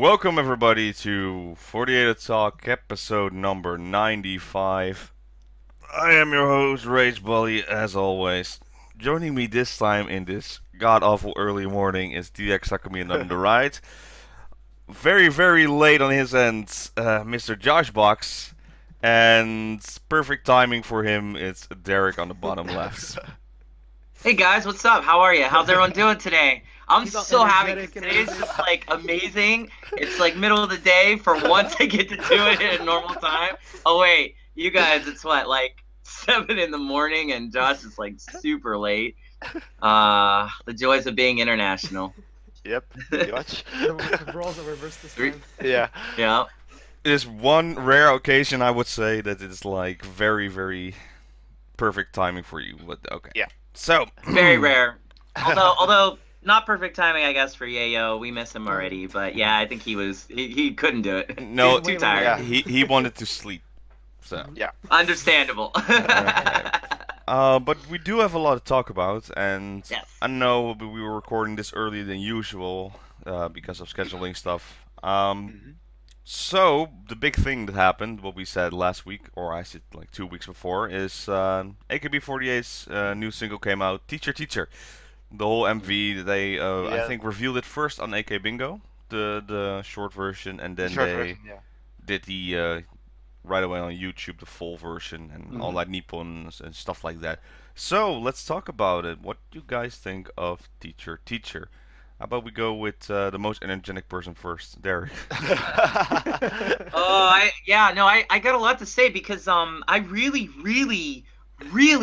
Welcome everybody to 48 Talk episode number 95. I am your host, Rage Bully, as always. Joining me this time in this god-awful early morning is DXTakamina on the right. Very, very late on his end, Mr Joshbox. And perfect timing for him, it's Derek on the bottom left. Hey guys, what's up? How are you? How's everyone doing today? I'm He's all so happy. energetic and Today's just like amazing. It's like middle of the day for once I get to do it at a normal time. Oh wait, you guys, it's what, like 7 in the morning and Josh is like super late. The joys of being international. Yep, pretty much. The roles are reversed this time. Yeah. Yeah. There's one rare occasion I would say that it's like very, very perfect timing for you, but okay. Yeah. So Very rare. Although not perfect timing, I guess, for Yayo. We miss him already, but yeah, I think he couldn't do it. No, He's too tired. Yeah. he wanted to sleep. So Yeah. Understandable. but we do have a lot to talk about, and Yes. I know we were recording this earlier than usual because of scheduling stuff. So the big thing that happened, what we said last week, or I said like 2 weeks before, is AKB48's new single came out, Teacher Teacher. The whole MV, they I think revealed it first on AK Bingo, the short version, and then they did the right away on YouTube the full version and all that Nippon and stuff like that. So let's talk about it. What do you guys think of Teacher Teacher? How about we go with the most energetic person first, Derek? I got a lot to say because I really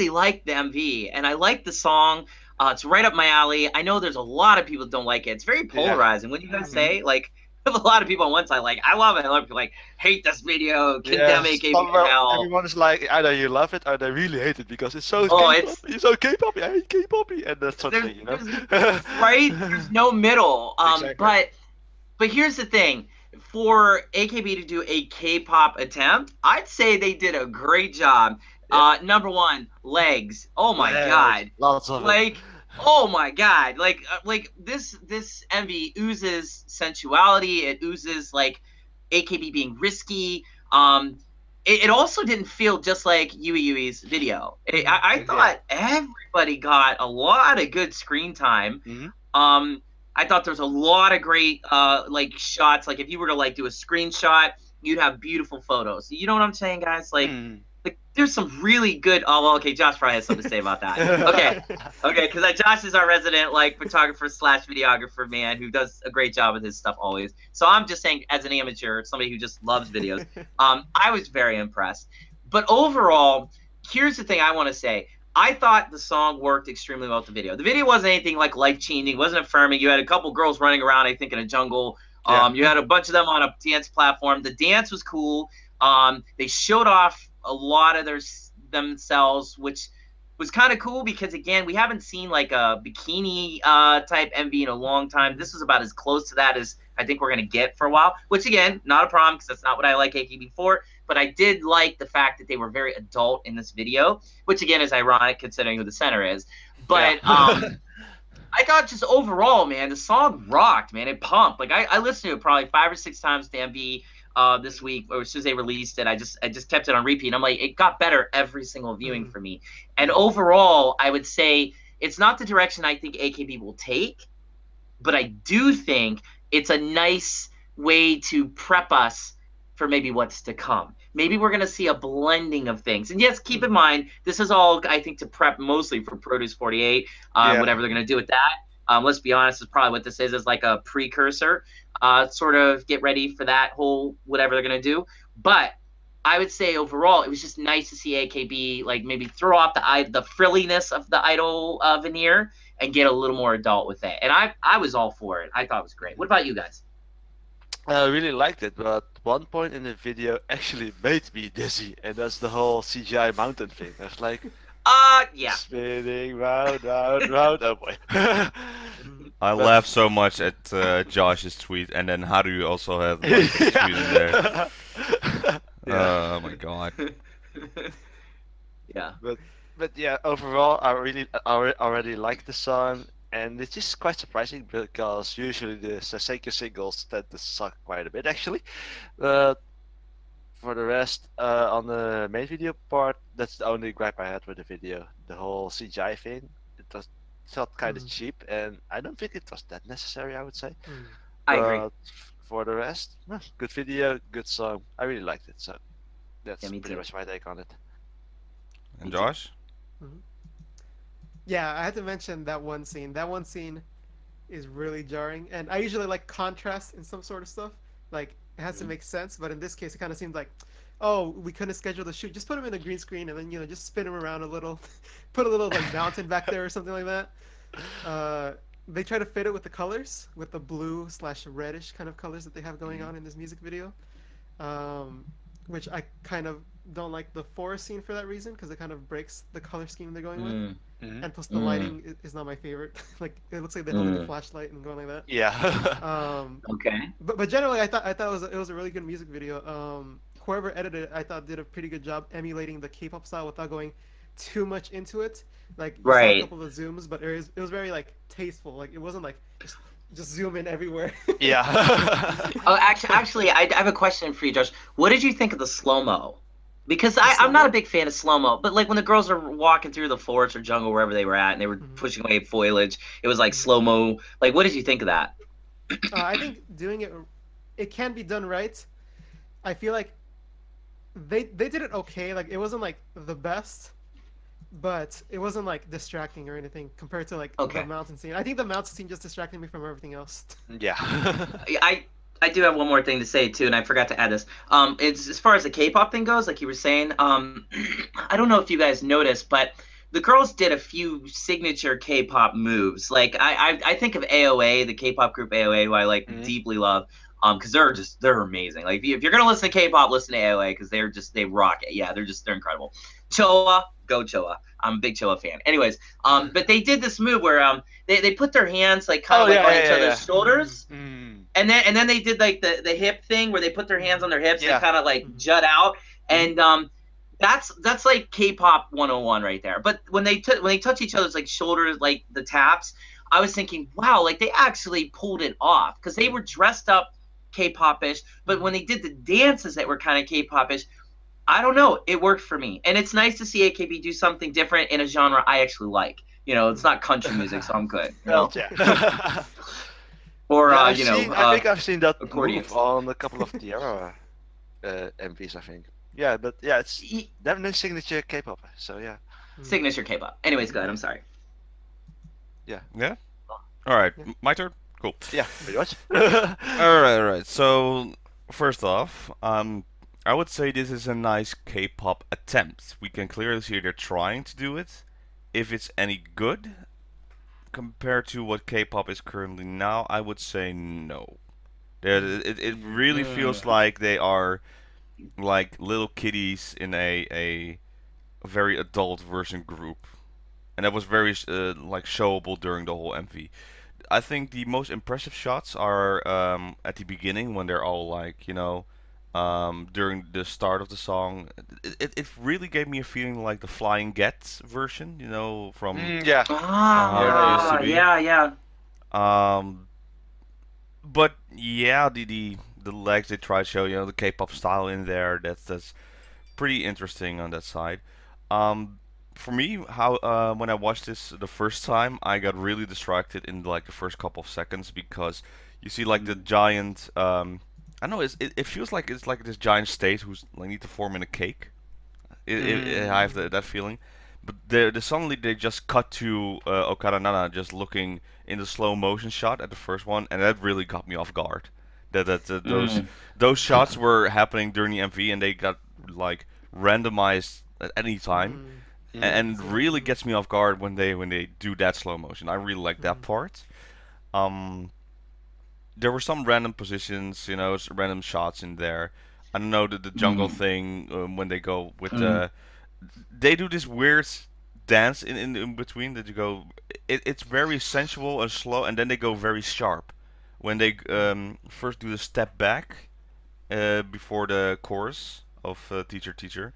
like the MV and I like the song. It's right up my alley. I know there's a lot of people that don't like it. It's very polarizing. What do you guys say? Like, I have a lot of people on one side like, I love it. A lot of people like, hate this video, condemn AKB to hell. Everyone is like, either you love it or they really hate it because it's so it's so K-poppy, I hate K-poppy, and that's something, you know. Right? There's no middle. Exactly. But here's the thing. For AKB to do a K-pop attempt, I'd say they did a great job. Yeah. Number one, legs. Oh my god. Lots of Like, oh my god. Like this MV oozes sensuality. It oozes like AKB being risky. It also didn't feel just like Yui Yui's video. I thought everybody got a lot of good screen time. I thought there was a lot of great like shots. Like if you were to like do a screenshot, you'd have beautiful photos. You know what I'm saying, guys? Like there's some really good. Oh, well, okay. Josh probably has something to say about that. Okay, because Josh is our resident like photographer slash videographer man who does a great job with his stuff always. So I'm just saying, as an amateur, somebody who just loves videos, I was very impressed. But overall, here's the thing I want to say. I thought the song worked extremely well with the video. The video wasn't anything like life-changing, wasn't affirming. You had a couple girls running around, I think, in a jungle. You had a bunch of them on a dance platform. The dance was cool. They showed off a lot of themselves, which was kind of cool because, again, we haven't seen like a bikini type MV in a long time. This was about as close to that as I think we're going to get for a while, which, again, not a problem because that's not what I like AKB for. But I did like the fact that they were very adult in this video, which, again, is ironic considering who the center is. But I thought just overall, man, the song rocked, man. It pumped. Like, I listened to it probably 5 or 6 times the MV this week, or as soon as they released it. I just kept it on repeat. I'm like, it got better every single viewing for me. And overall, I would say it's not the direction I think AKB will take, but I do think it's a nice way to prep us for maybe what's to come. Maybe we're going to see a blending of things. And yes, keep in mind, this is all, I think, to prep mostly for Produce 48, whatever they're going to do with that. Let's be honest, is probably what this is like a precursor, sort of get ready for that whole whatever they're going to do. But I would say overall, it was just nice to see AKB like maybe throw off the frilliness of the idol veneer and get a little more adult with it. And I was all for it. I thought it was great. What about you guys? I really liked it, but one point in the video actually made me dizzy, and that's the whole CGI mountain thing. I was like, yeah. Spinning round, round, round. Oh boy. I laughed so much at Josh's tweet, and then Haru also had like, a tweet in there. Oh my god. Yeah. But yeah, overall, I really already like the song, and it's just quite surprising because usually the Saseki singles tend to suck quite a bit actually. But for the rest, on the main video part, that's the only gripe I had with the video. The whole CGI thing, felt kind of cheap, and I don't think it was that necessary, I would say. I agree. For the rest, good video, good song. I really liked it, so that's me pretty too. much my take on it. And Josh? Yeah, I had to mention that one scene. That one scene is really jarring, and I usually like contrast in some sort of stuff. Like, it has to make sense, but in this case, it kind of seemed like, oh, we couldn't schedule the shoot. Just put him in a green screen, and then, you know, just spin him around a little. Put a little, like, mountain back there or something like that. They try to fit it with the colors, with the blue/reddish kind of colors that they have going on in this music video. Which I kind of don't like the forest scene for that reason, because it kind of breaks the color scheme they're going with. And plus the lighting is not my favorite. Like, it looks like they're holding a flashlight and going like that. Yeah. Okay. But generally, I thought it was a really good music video. Whoever edited it, I thought did a pretty good job emulating the K-pop style without going too much into it. Like, you saw a couple of zooms, but it was very like tasteful. Like, it wasn't like just zoom in everywhere. Yeah. Oh, actually, I have a question for you, Josh. What did you think of the slow-mo? Because I'm not a big fan of slow-mo, but like when the girls are walking through the forest or jungle, wherever they were at, and they were pushing away foliage, it was like slow-mo. Like, what did you think of that? I think doing it can be done right. I feel like they did it okay. Like, it wasn't like the best, but it wasn't like distracting or anything compared to like the mountain scene. I think the mountain scene just distracted me from everything else. Yeah. I do have one more thing to say too, and I forgot to add this. It's as far as the K-pop thing goes, like you were saying. I don't know if you guys noticed, but the girls did a few signature K-pop moves. Like I think of AOA, the K-pop group AOA, who I like deeply love. Because they're amazing. Like if you're gonna listen to K-pop, listen to AOA because they rock it. Yeah, they're incredible. Choa, go Choa. I'm a big Choa fan. Anyways, but they did this move where they put their hands like kind of on each other's shoulders, and then they did like the hip thing where they put their hands on their hips and kind of like jut out, and that's like K-pop 101 right there. But when they touch each other's like shoulders, like the taps, I was thinking, wow, like they actually pulled it off because they were dressed up K-pop-ish, but when they did the dances that were kind of K-pop-ish, I don't know, it worked for me. And it's nice to see AKB do something different in a genre I actually like. You know, it's not country music, so I'm good. You know? Or I you know, I think I've seen that accordions. move on a couple of Tiara MVs, I think. Yeah, but yeah, it's definitely signature K-pop. So yeah. Signature K-pop. Anyways, go ahead. I'm sorry. Yeah. Yeah. All right, my turn. Cool. Yeah, pretty much. All right. So first off, I would say this is a nice K-pop attempt. We can clearly see they're trying to do it. If it's any good compared to what K-pop is currently now, I would say no. It really feels like they are like little kiddies in a very adult version group, and that was very like showable during the whole MV. I think the most impressive shots are at the beginning when they're all like, you know, during the start of the song. It really gave me a feeling like the Flying Get version, you know, from yeah. Yeah. But yeah, the legs they try to show, you know, the K-pop style in there. That's pretty interesting on that side. For me, when I watched this the first time, I got really distracted in like the first couple of seconds because you see like the giant. I don't know. It feels like it's like this giant state who's like need to form in a cake. I have that feeling. But suddenly they just cut to Okada Nana just looking in the slow motion shot at the first one, and that really got me off guard. Those shots were happening during the MV, and they got like randomized at any time. And really gets me off guard when they do that slow motion. I really like that part. There were some random positions, you know, random shots in there. I don't know the jungle thing when they go with they do this weird dance in between that you go. It's very sensual and slow, and then they go very sharp when they first do the step back before the chorus of Teacher Teacher.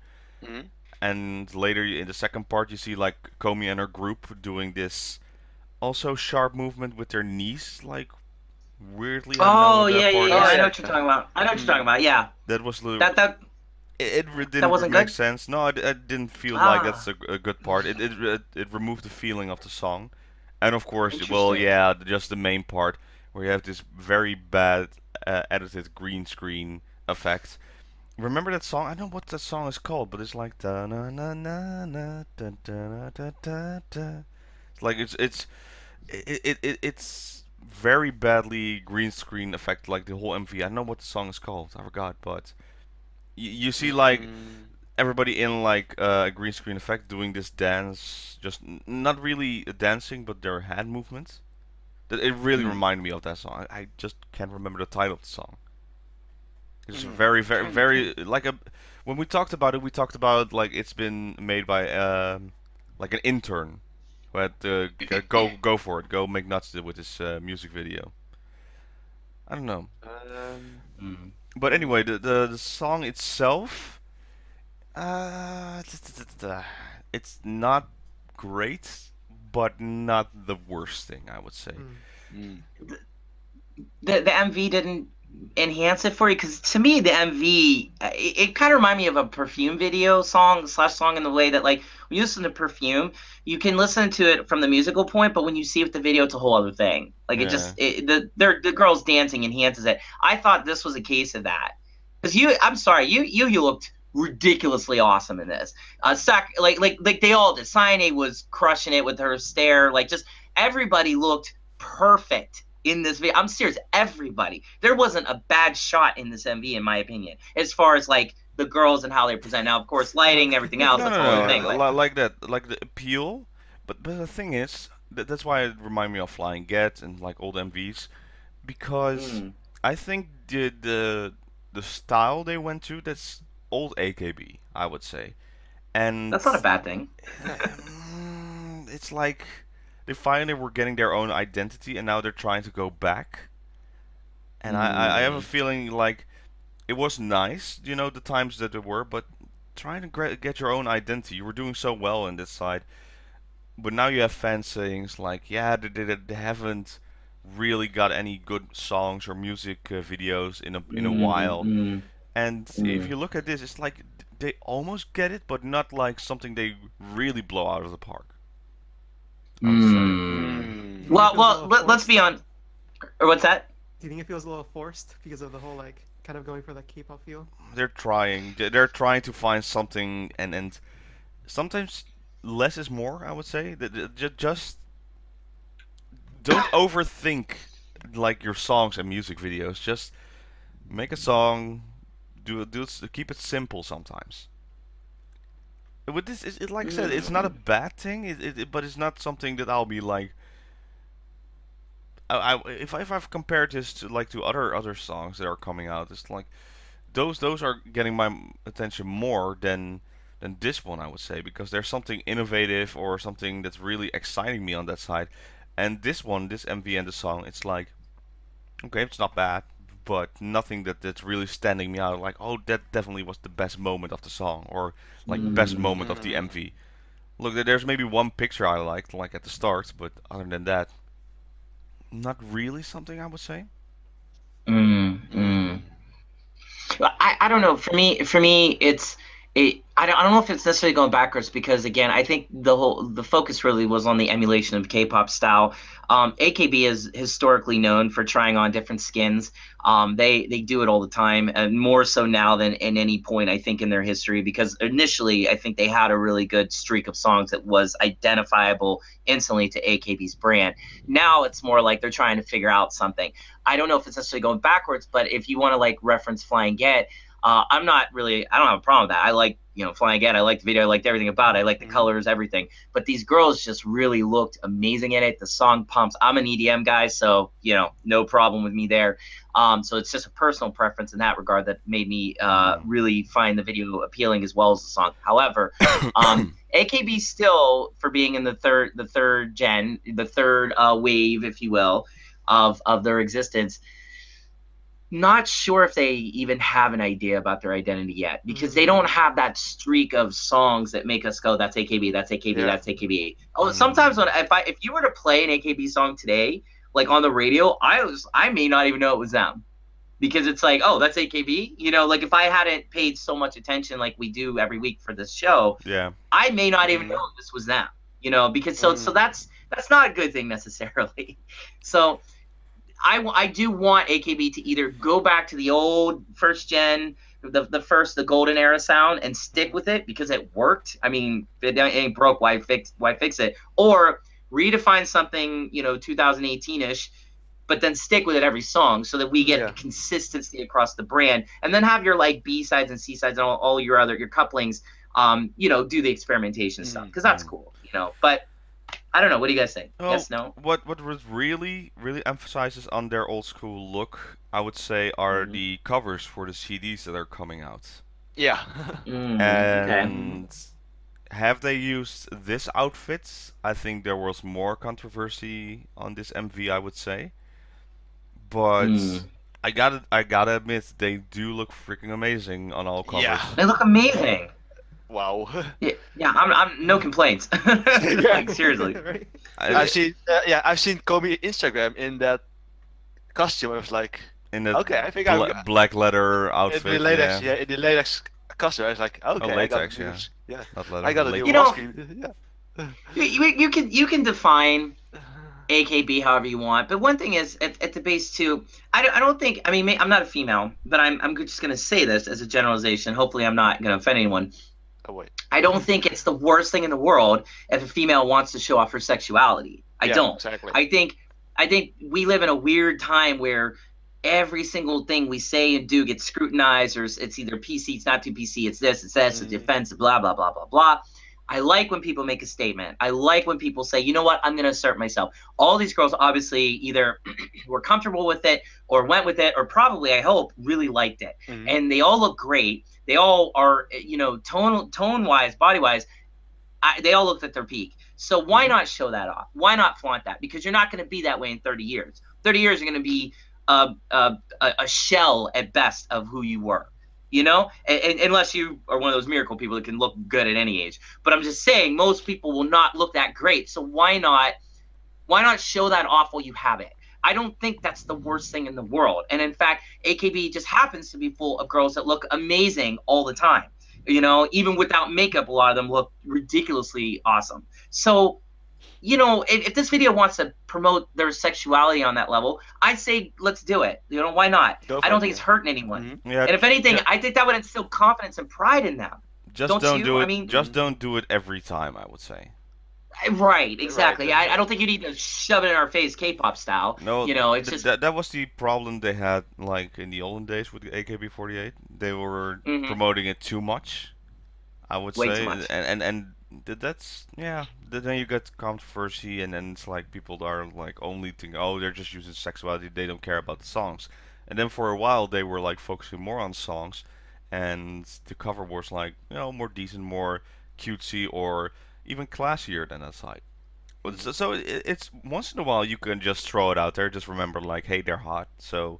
And later in the second part, you see like Komi and her group doing this Also, sharp movement with their knees, like weirdly. I don't know Oh what that yeah, yeah, part yeah. is. I know what you're talking about. I know what you're talking about. Yeah. That was That that it that didn't wasn't make good. sense. No, I didn't feel like that's Ah, a good part. It removed the feeling of the song, and of course, well, interesting. yeah, just the main part where you have this very bad edited green screen effect. Remember that song? I don't know what that song is called, but it's like da na na na na da da da da da. It's like it's very badly green screen effect, like the whole MV. I don't know what the song is called. I forgot, but you see like Mm, everybody in like a green screen effect doing this dance, just not really dancing, but their hand movements. That it really Hmm. reminded me of that song. I just can't remember the title of the song. It's mm. very, very, Trying to think. very like a. When we talked about it, we talked about like it's been made by like an intern, but go for it, go make nuts with this music video. I don't know, Um, Hmm. but anyway, the song itself, it's not great, but not the worst thing I would say. Mm. mm. The MV didn't enhance it for you because to me the MV it kind of reminded me of a Perfume video song in the way that like when you listen to Perfume you can listen to it from the musical point, but when you see it with the video it's a whole other thing. Like it Yeah. just the girls dancing enhances it. I thought this was a case of that because I'm sorry, you looked ridiculously awesome in this. Like they all did. Sayane was crushing it with her stare. Like just everybody looked perfect in this video. I'm serious, everybody. There wasn't a bad shot in this MV, in my opinion, as far as like the girls and how they present. Now, of course, lighting and everything else, No, that's a whole other thing. no, But no, like that, like the appeal. But the thing is, that's why it remind me of Flying Get and like old MVs, because mm, I think the style they went to, that's old AKB, I would say, and that's not a bad thing. it's like they finally were getting their own identity, and now they're trying to go back. And I have a Mm, feeling like it was nice, you know, the times that there were, but trying to get your own identity. You were doing so well in this side, but now you have fans saying like, yeah, they haven't really got any good songs or music videos in a mm, while. mm, And if mm, you look at this, it's like they almost get it, but not like something they really blow out of the park, I would say. mm. Do you Mm. think it feels a Well, little let's be forced? on. Or what's that? Do you think it feels a little forced because of the whole like kind of going for that K-pop feel? They're trying. They're trying to find something, and sometimes less is more. I would say that just don't overthink like your songs and music videos. Just make a song, keep it simple sometimes. With this, like I said, it's not a Mm, bad thing. But it's not something that I'll be like. If I've compared this to like to other songs that are coming out, it's like those are getting my attention more than this one, I would say, because there's something innovative or something that's really exciting me on that side. And this one, this MV and the song, it's like okay, it's not bad, but nothing that's really standing me out. Like oh, that definitely was the best moment of the song, or like best mm. moment of the Mm. MV. Look, there's maybe one picture I liked, like at the start, but other than that, not really something I would say. Mm, mm. Mm. I don't know. For me, I don't know if it's necessarily going backwards because again, I think the focus really was on the emulation of K-pop style. AKB is historically known for trying on different skins. They do it all the time, and more so now than in any point I think in their history. Because initially, I think they had a really good streak of songs that was identifiable instantly to AKB's brand. Now it's more like they're trying to figure out something. I don't know if it's necessarily going backwards, but if you want to like reference Flying Get, I'm not really. I don't have a problem with that. I like Flying Get. I like the video. I liked everything about it. I like the Mm. colors, everything. But these girls just really looked amazing in it. The song pumps. I'm an EDM guy, so no problem with me there. So it's just a personal preference in that regard that made me Mm. really find the video appealing as well as the song. However, AKB still for being in the third gen, the third wave, if you will, of their existence, not sure if they even have an idea about their identity yet, because they don't have that streak of songs that make us go, that's AKB, that's AKB, that's AKB. Oh, sometimes if you were to play an AKB song today, like on the radio, I may not even know it was them, because it's like, oh, that's AKB. You know, like if I hadn't paid so much attention like we do every week for this show, I may not even know this was them. You know, because so that's not a good thing necessarily. So I do want AKB to either go back to the old first gen, the golden era sound, and stick with it because it worked. I mean, if it ain't broke, why fix it? Or redefine something, you know, 2018-ish, but then stick with it every song so that we get consistency across the brand, and then have your like B sides and C sides and all your couplings, you know, do the experimentation stuff, because that's cool, you know. But I don't know. What do you guys think? Oh, yes, no? What was really emphasizes on their old school look, I would say, are the covers for the CDs that are coming out. Yeah. And have they used this outfit? I think there was more controversy on this MV, I would say. But I gotta admit, they do look freaking amazing on all covers. Yeah, they look amazing. Wow. Yeah, I'm no complaints. Like seriously. I've seen Komi Instagram in that costume. I was like, in the okay, I think black leather outfit. In the latex, in the latex costume. I was like, okay, latex, not leather. I got a new costume. You can define AKB however you want, but one thing is at the base too. I don't think. I mean, I'm not a female, but I'm just gonna say this as a generalization. Hopefully, I'm not gonna offend anyone. Oh, wait. I don't think it's the worst thing in the world if a female wants to show off her sexuality. I don't. Exactly. I think we live in a weird time where every single thing we say and do gets scrutinized, or it's either PC, it's not too PC, it's this, it's defensive, blah, blah, blah, blah, blah. I like when people make a statement. I like when people say, you know what, I'm going to assert myself. All these girls obviously either were comfortable with it or went with it, or probably, I hope, really liked it. And they all look great. They all are, you know, tone-wise, body-wise, they all looked at their peak. So why not show that off? Why not flaunt that? Because you're not going to be that way in 30 years. 30 years, you're going to be a shell at best of who you were. You know, and unless you are one of those miracle people that can look good at any age. But I'm just saying, most people will not look that great. So why not show that off while you have it? I don't think that's the worst thing in the world. And in fact, AKB just happens to be full of girls that look amazing all the time. You know, even without makeup, a lot of them look ridiculously awesome. So, you know, if this video wants to promote their sexuality on that level, I say let's do it. You know, why not? I don't think it's hurting anyone. Yeah, and if anything, I think that would instill confidence and pride in them. Just don't do it. I mean, just don't do it every time, I would say. Right, exactly. Right. I don't think you need to shove it in our face, K-pop style. No, you know, it's just that was the problem they had, like in the olden days with AKB48. They were promoting it too much, I would say, too much. And that's then you get controversy, and then it's like people are like only thinking, oh, they're just using sexuality, they don't care about the songs. And then for a while they were like focusing more on songs, and the cover was like, you know, more decent, more cutesy, or even classier than that side. So it's once in a while you can just throw it out there, just remember like, hey, they're hot, so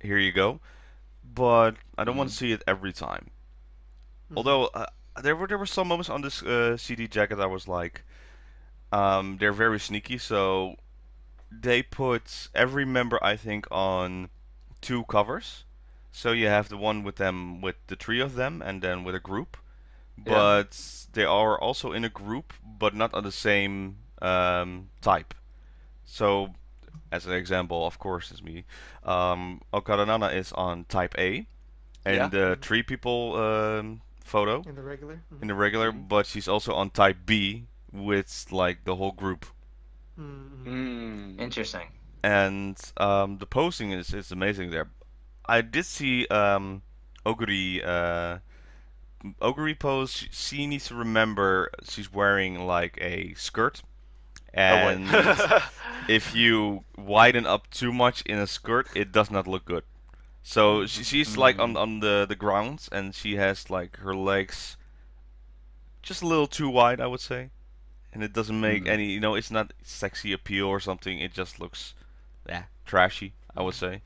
here you go. But I don't want to see it every time. Although there were some moments on this CD jacket I was like, they're very sneaky. So they put every member, I think, on 2 covers. So you have the one with them, with the 3 of them, and then with a group. But they are also in a group, but not on the same type. So, as an example, of course, is me. Okaranana is on type A, and the 3 people photo in the regular. In the regular, but she's also on type B with like the whole group. Interesting. And the posting is amazing there. I did see Oguri pose. She needs to remember she's wearing like a skirt, and if you widen up too much in a skirt, it does not look good. So she's like on the ground, and she has like her legs just a little too wide, I would say, and it doesn't make any, you know, it's not sexy appeal or something. It just looks trashy, I would say.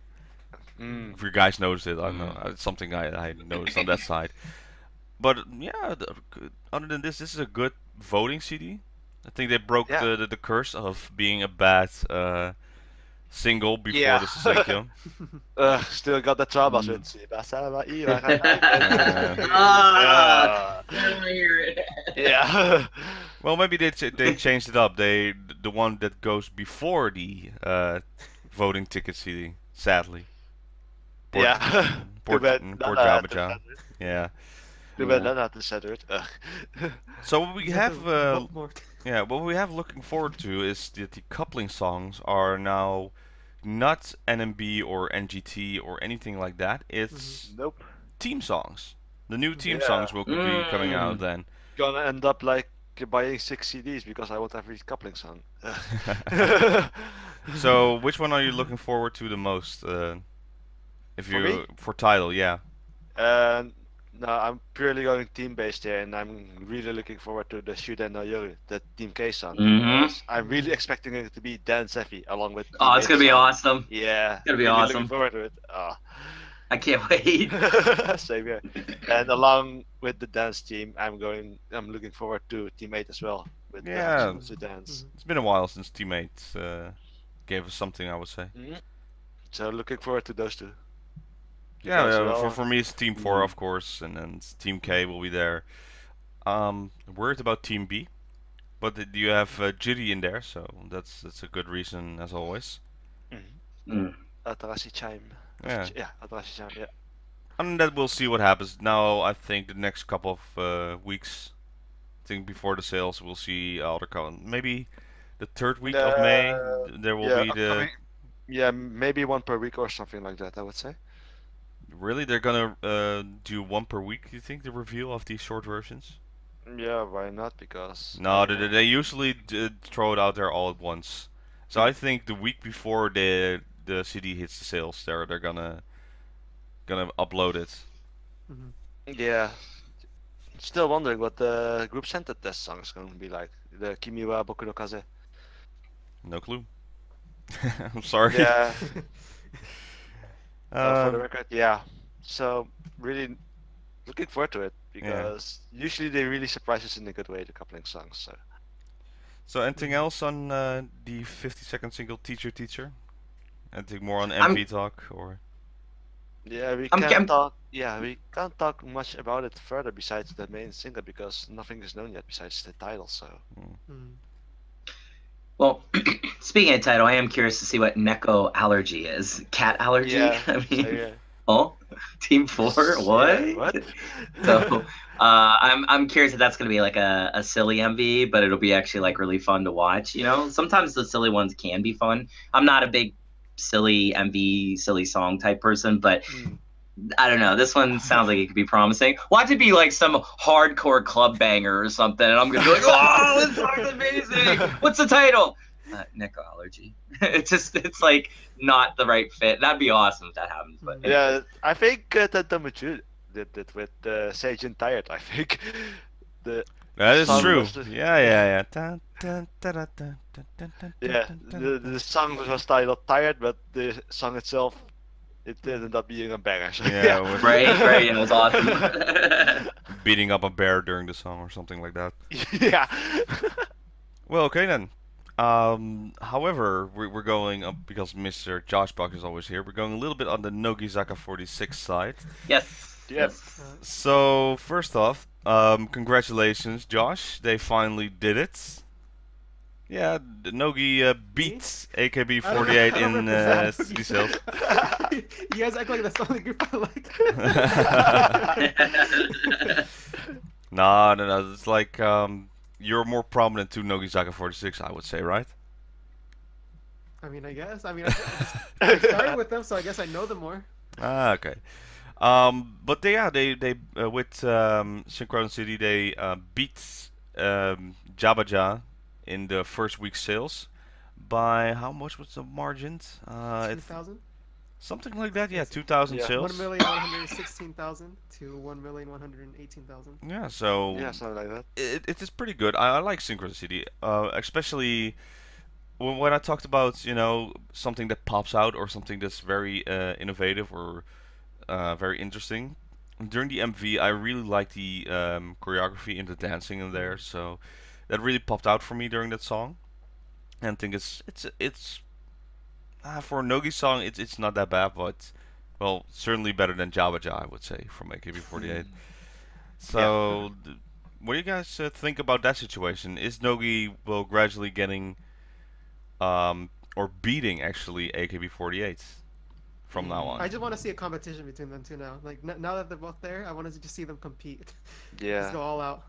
If you guys noticed it, I don't know. It's something I noticed on that side. But yeah, other than this is a good voting CD. I think they broke the curse of being a bad single before the Sesenkyo. Still got the troubles with Shibasama Yeah. Well, maybe they changed it up. The one that goes before the voting ticket CD. Sadly. Poor Jabaja. Yeah. Too bad not to center it. So what we have, what we have looking forward to is that the coupling songs are now not NMB or NGT or anything like that. It's team songs. The new team songs will be coming out then. Gonna end up like buying 6 CDs because I want every coupling song. So which one are you looking forward to the most? For title, yeah. No, I'm purely going team-based here, and I'm really looking forward to the Shuden no Yoru, the Team K song. I'm really expecting it to be dance-heavy, along with. Oh, it's gonna be awesome. Yeah, it's gonna be really awesome. Looking forward to it. I can't wait. Same here. And along with the dance team, I'm looking forward to Team 8 as well. With the dance. It's been a while since Team 8 gave us something, I would say. So looking forward to those two. Yeah, for me it's Team 4 of course, and then Team K will be there. Worried about Team B, but you have Jiri in there, so that's a good reason as always. Atarashi Chime. Yeah, Atarashi Chime. Yeah. And that we'll see what happens. Now I think the next couple of weeks, I think before the sales, we'll see other maybe the 3rd week of May there will be the. Yeah, maybe one per week or something like that. I would say. Really? They're gonna do one per week, you think, the reveal of these short versions? Yeah, why not? Because... No, they usually throw it out there all at once. So I think the week before the CD hits the sales, they're gonna upload it. Yeah. Still wondering what the group center test song is going to be like. The Kimi wa Boku no Kaze. No clue. I'm sorry. Yeah. For the record, yeah. So really looking forward to it because usually they really surprise us in a good way, the coupling songs. So anything else on the 50-second single Teacher Teacher? Anything more on MV talk or? Yeah, we can't talk. Yeah, we can't talk much about it further besides the main single because nothing is known yet besides the title. So. Well, speaking of title, I am curious to see what Neko allergy is. Cat allergy? Yeah. I mean, Team 4? What? Yeah, what? So, I'm curious if that's gonna be like a silly MV, but it'll be actually like really fun to watch. You know, sometimes the silly ones can be fun. I'm not a big silly MV, silly song type person, but I don't know. This one sounds like it could be promising. Watch it be like some hardcore club banger or something, and I'm gonna be like, "Oh, this song's amazing! What's the title?" Neko allergy. It's like not the right fit. That'd be awesome if that happens. But yeah, I think Tentamuchu did it with Sage and Tired. I think that is true. Yeah. Yeah, the song was titled Tired, but the song itself. It ended up being a banger. So yeah, right. It was awesome. Beating up a bear during the song or something like that. Yeah. Well, okay then. However, we're going up because Mr. Joshbox is always here. We're going a little bit on the Nogizaka 46 side. Yes. So first off, congratulations, Josh. They finally did it. Yeah, Nogi beats AKB48 in CD sales. You guys act like that's the only group I like. No. It's like you're more prominent to Nogizaka 46, I would say, right? I mean, I guess. I started with them, so I guess I know them more. Okay. But they with Synchronicity they beat Jabaja in the first week sales by how much was the margin? 2,000? Something like that, yeah, 2,000 sales. 1,116,000 to 1,118,000. Yeah, so something like that. It is pretty good. I like Synchronicity, especially when I talked about, you know, something that pops out or something that's very innovative or very interesting, during the MV, I really like the choreography and the dancing in there. So that really popped out for me during that song. And I think it's for a Nogi song, it's not that bad, but well, certainly better than Jawaja, I would say, from AKB48. So, what do you guys think about that situation? Is Nogi will gradually getting or beating actually AKB48 from now on? I just want to see a competition between them two now. Like now that they're both there, I want to just see them compete. Yeah. Just go all out.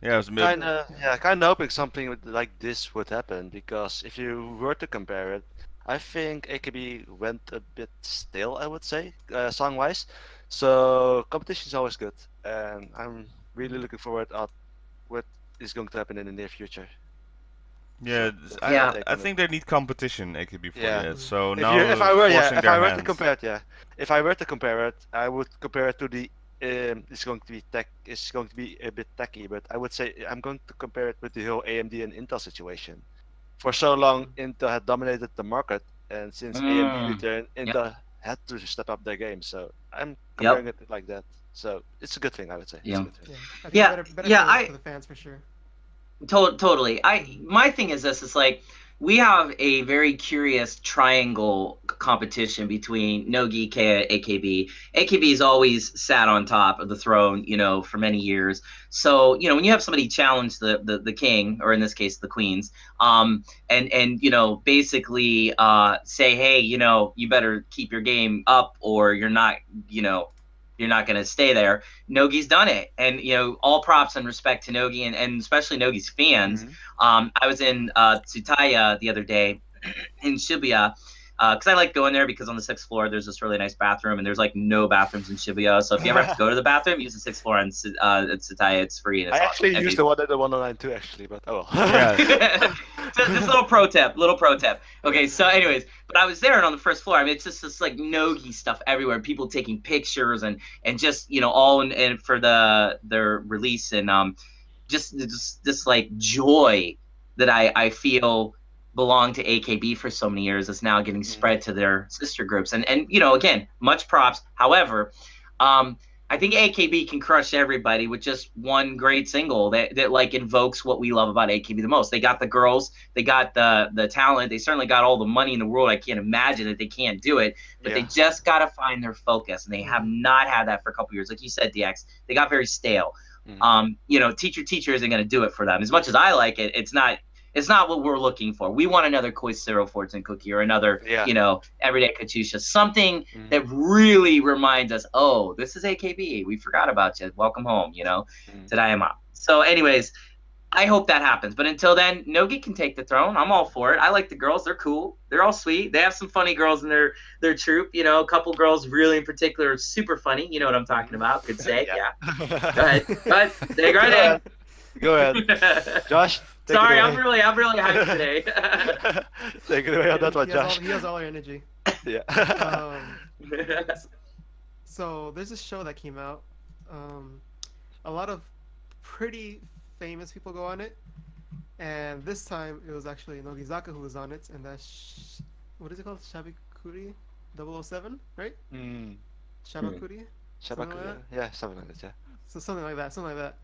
Yeah, it was Kind of hoping something like this would happen, because if you were to compare it, I think AKB went a bit stale, I would say, song-wise. So competition is always good, and I'm really looking forward at what is going to happen in the near future. Yeah, So, I think they need competition, AKB48. Yeah. So If now you, if I were, forcing if their I were to hands. compare it, if I were to compare it, I would compare it to the. It's going to be it's going to be a bit tacky, but I would say I'm going to compare it with the whole AMD and Intel situation. For so long, Intel had dominated the market, and since AMD returned, Intel had to step up their game. So I'm comparing it like that. So it's a good thing, I would say. It's a good thing. I think better for the fans for sure. Totally. My thing is this: is like we have a very curious triangle competition between Nogi, Kea, AKB. AKB's always sat on top of the throne, you know, for many years. So, you know, when you have somebody challenge the king, or in this case the queens, and you know, basically say, hey, you know, you better keep your game up, or you're not, you know, you're not going to stay there. Nogi's done it. And, you know, all props and respect to Nogi and especially Nogi's fans. I was in Tsutaya the other day in Shibuya, because I like going there because on the 6th floor there's this really nice bathroom, and there's like no bathrooms in Shibuya. So if you ever have to go to the bathroom, use the 6th floor on Tsutaya. It's free. And it's I actually awesome. used the one at the 109 too, actually, but oh well. Yeah. So this little pro tip. Okay, so anyways, but I was there, and on the first floor, I mean, it's just this like Nogi stuff everywhere. People taking pictures and just, you know, all in for their release, and just this like joy that I feel belonged to AKB for so many years is now getting spread to their sister groups. And you know, again, much props. However, I think AKB can crush everybody with just one great single that like invokes what we love about AKB the most. They got the girls, they got the talent, they certainly got all the money in the world. I can't imagine that they can't do it, but they just got to find their focus, and they have not had that for a couple years. Like you said, DX, they got very stale. You know, teacher isn't going to do it for them. As much as I like it, it's not what we're looking for. We want another Koichiro Fortune Cookie, or another, you know, Everyday Katusha. Something that really reminds us, oh, this is AKB. We forgot about you. Welcome home, you know, Tadayama. So anyways, I hope that happens. But until then, Nogi can take the throne. I'm all for it. I like the girls. They're cool. They're all sweet. They have some funny girls in their troupe. You know, a couple girls really in particular are super funny. You know what I'm talking about. Good say. Go ahead. But dig right in. Go ahead. Josh. Sorry, I'm really hyped today. Take it away on that one, Josh. He has all our energy. Yeah. So there's this show that came out. A lot of pretty famous people go on it, and this time it was actually Nogizaka who was on it, and that's what is it called? Shabikuri 007, right? Shabakuri? Shabakuri, yeah, something like that, yeah. So something like that.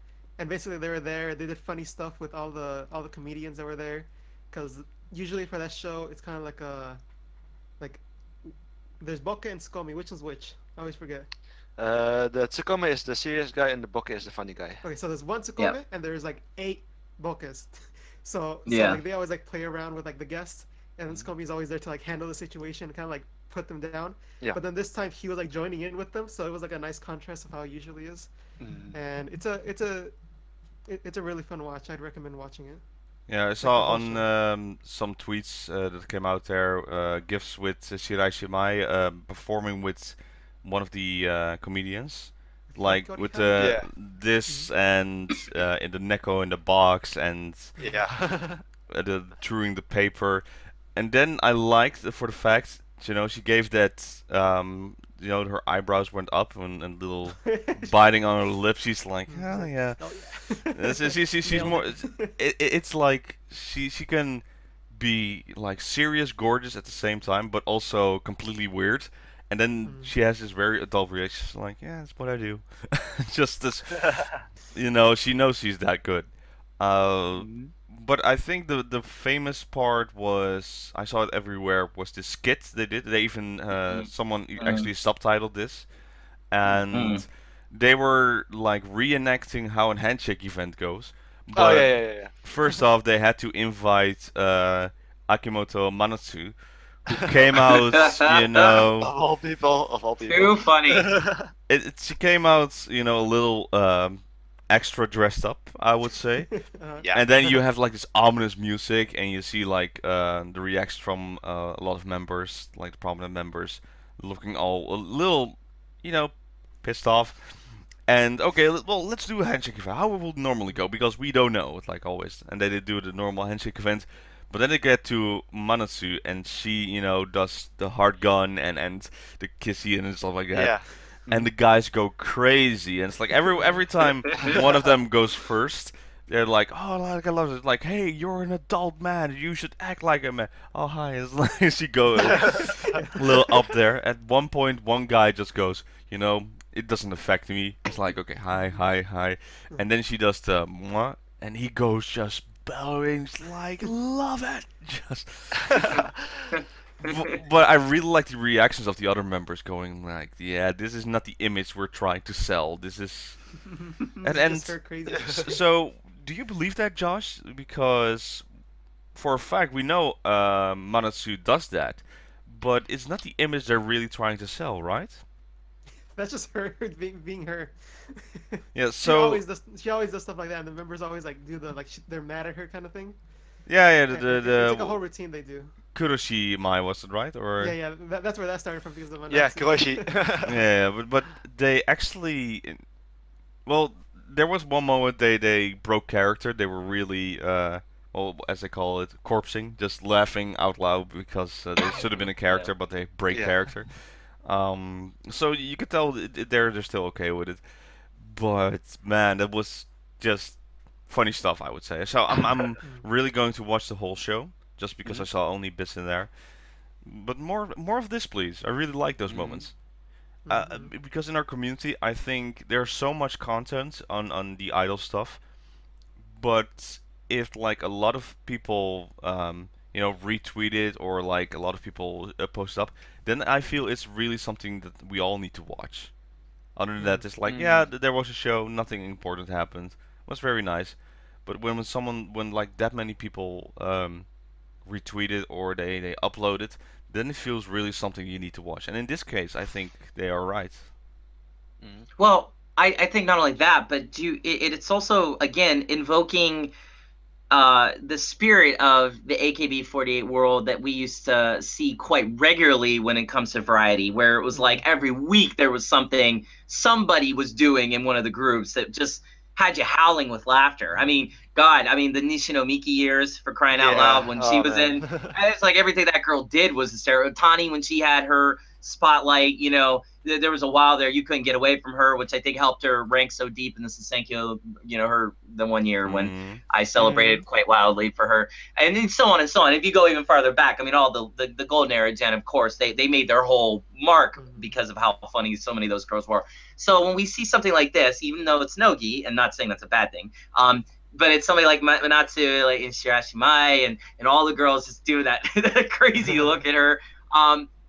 And basically they were there. They did funny stuff with all the comedians that were there, because usually for that show it's kind of like there's Boke and Tsukomi. Which one's which? I always forget. The Tsukomi is the serious guy, and the Boke is the funny guy. Okay, so there's one Tsukomi and there's like 8 Bokes. so like they always like play around with like the guests, and then Tsukomi's always there to like handle the situation and kind of like put them down. Yeah. But then this time he was like joining in with them, so it was like a nice contrast of how he usually is. And it's a really fun watch. I'd recommend watching it. Yeah, I saw on some tweets that came out there gifs with Shirai Shimai performing with one of the comedians, like with this and in the Neko in the box and the chewing the paper. And then I liked for the fact, you know, she gave that you know, her eyebrows went up and little biting on her lips. She's like, oh yeah. She's more. It's like she can be like serious, gorgeous at the same time, but also completely weird. And then she has this very adult reaction, she's like, yeah, that's what I do. Just this, she knows she's that good. But I think the famous part was, I saw it everywhere, was this skit they did. They even someone actually subtitled this, and they were like reenacting how a handshake event goes. But yeah. first off, they had to invite Akimoto Manatsu, who came out, Of all people. Too funny. She came out, a little extra dressed up, I would say. Yeah. And then you have like this ominous music, and you see like the reactions from a lot of members, like the prominent members, looking all a little, pissed off. And okay, well, let's do a handshake event. How it will normally go, because we don't know, like always. And then they do the normal handshake event. But then they get to Manatsu, and she, does the hard gun and the kissy and stuff like that. Yeah. And the guys go crazy, and it's like every time one of them goes first, they're like, oh, like, I love it. Like, hey, you're an adult man, you should act like a man. Oh, hi. It's like she goes a little up there. At one point, one guy just goes, it doesn't affect me. It's like, okay, hi. And then she does the mwah, and he goes just bellowing, like, love it. Just. But I really like the reactions of the other members going like, yeah, this is not the image we're trying to sell. This is... and crazy. So, do you believe that, Josh? Because for a fact, we know Manatsu does that, but it's not the image they're really trying to sell, right? That's just her being her. Yeah, so... She always does stuff like that, and the members always like do the they're mad at her kind of thing. Yeah, It's like a whole routine they do. Kuroshi Mai, was it right? Or yeah, that's where that started from, because of Yeah, Kuroshi. yeah, but they actually, well, there was one moment they broke character. They were really, well, as they call it, corpsing, just laughing out loud because they should have been a character, but they break character. So you could tell they're still okay with it, but man, that was just funny stuff, I would say. So I'm really going to watch the whole show, just because I saw only bits in there. But more of this, please. I really like those moments. Because in our community, I think there's so much content on the idol stuff. But if like a lot of people, retweet it, or like a lot of people post up, then I feel it's really something that we all need to watch. Other than that, it's like, yeah, there was a show, nothing important happened. It was very nice. But when like that many people retweet it or they upload it, then it feels really something you need to watch. And in this case, I think they are right. Well, I think not only that, but it's also, again, invoking the spirit of the AKB48 world that we used to see quite regularly when it comes to variety, where it was like every week there was something somebody was doing in one of the groups that just had you howling with laughter. I mean, God, the Nishinomiki years, for crying out loud, when she was in, it's like everything that girl did was hysterical. Tani, when she had her spotlight, there was a while there you couldn't get away from her, which I think helped her rank so deep in the Susenkyo, her the one year when I celebrated quite wildly for her, and then so on and so on. If you go even farther back, all the golden era gen, of course, they made their whole mark because of how funny so many of those girls were. So when we see something like this, even though it's Nogi, and not saying that's a bad thing, but it's somebody like Manatsu, like in Shirashimai, and all the girls just do that crazy look at her.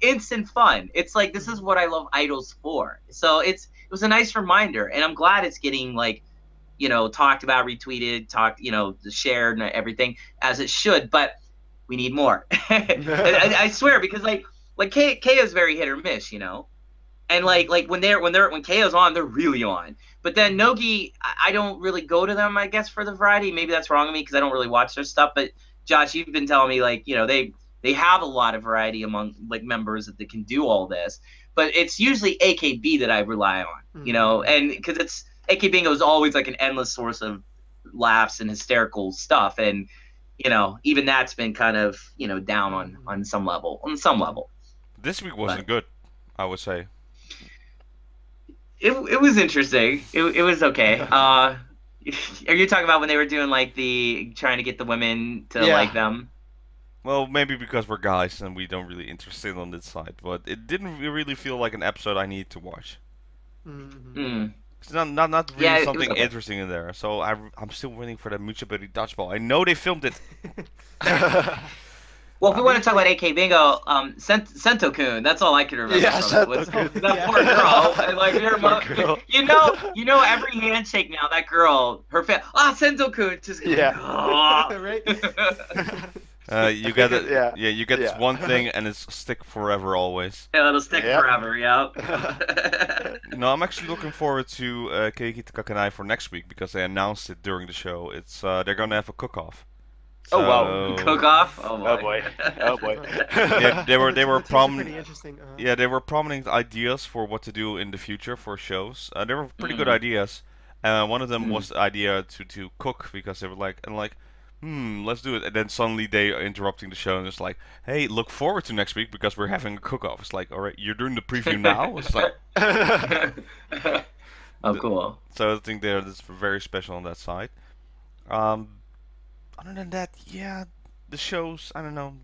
Instant fun. It's like, this is what I love idols for. So it was a nice reminder, and I'm glad it's getting talked about, retweeted, shared, and everything as it should. But we need more. I swear, because like K is very hit or miss, and like when KO's on, they're really on. But then Nogi, I don't really go to them, I guess, for the variety. Maybe that's wrong of me because I don't really watch their stuff. But Josh, you've been telling me they have a lot of variety among members that they can do all this. But it's usually AKB that I rely on, and because it's AKB Bingo is always like an endless source of laughs and hysterical stuff, and even that's been kind of down on some level. This week wasn't good, I would say. It was interesting. It was okay. Are you talking about when they were doing trying to get the women to like them? Well, maybe because we're guys and we don't really interested on this side, but it didn't really feel like an episode I need to watch. Mm. It's not Yeah, really it was something okay. interesting in there. So I'm still waiting for that Muchaburi dodgeball. I know they filmed it. Well, if we want to talk about AK Bingo, Sento-kun, that's all I can remember. Yeah, from it. Sento-kun. That Yeah. poor girl. And, like, her Poor mom, girl. you know, every handshake now, that girl, her Sento-kun, just Yeah. Right? You get it. Yeah. You get this Yeah. one thing and it's stick forever always. Yeah, it'll stick Yep. forever, yeah. No, I'm actually looking forward to Keyakizaka for next week because they announced it during the show. It's they're gonna have a cook-off. Oh, wow. Cook off? Oh boy. Oh boy. Oh boy. Yeah, they were The teams are prominent. pretty interesting. Yeah, they were prominent ideas for what to do in the future for shows. They were pretty good Mhm. ideas. One of them was the idea to cook because they were like, let's do it. And then suddenly they are interrupting the show and it's like, hey, look forward to next week because we're having a cook-off. It's like, all right, you're doing the preview now. It's like, Oh, cool. so I think that's very special on that side. Other than that, yeah, the shows, I don't know.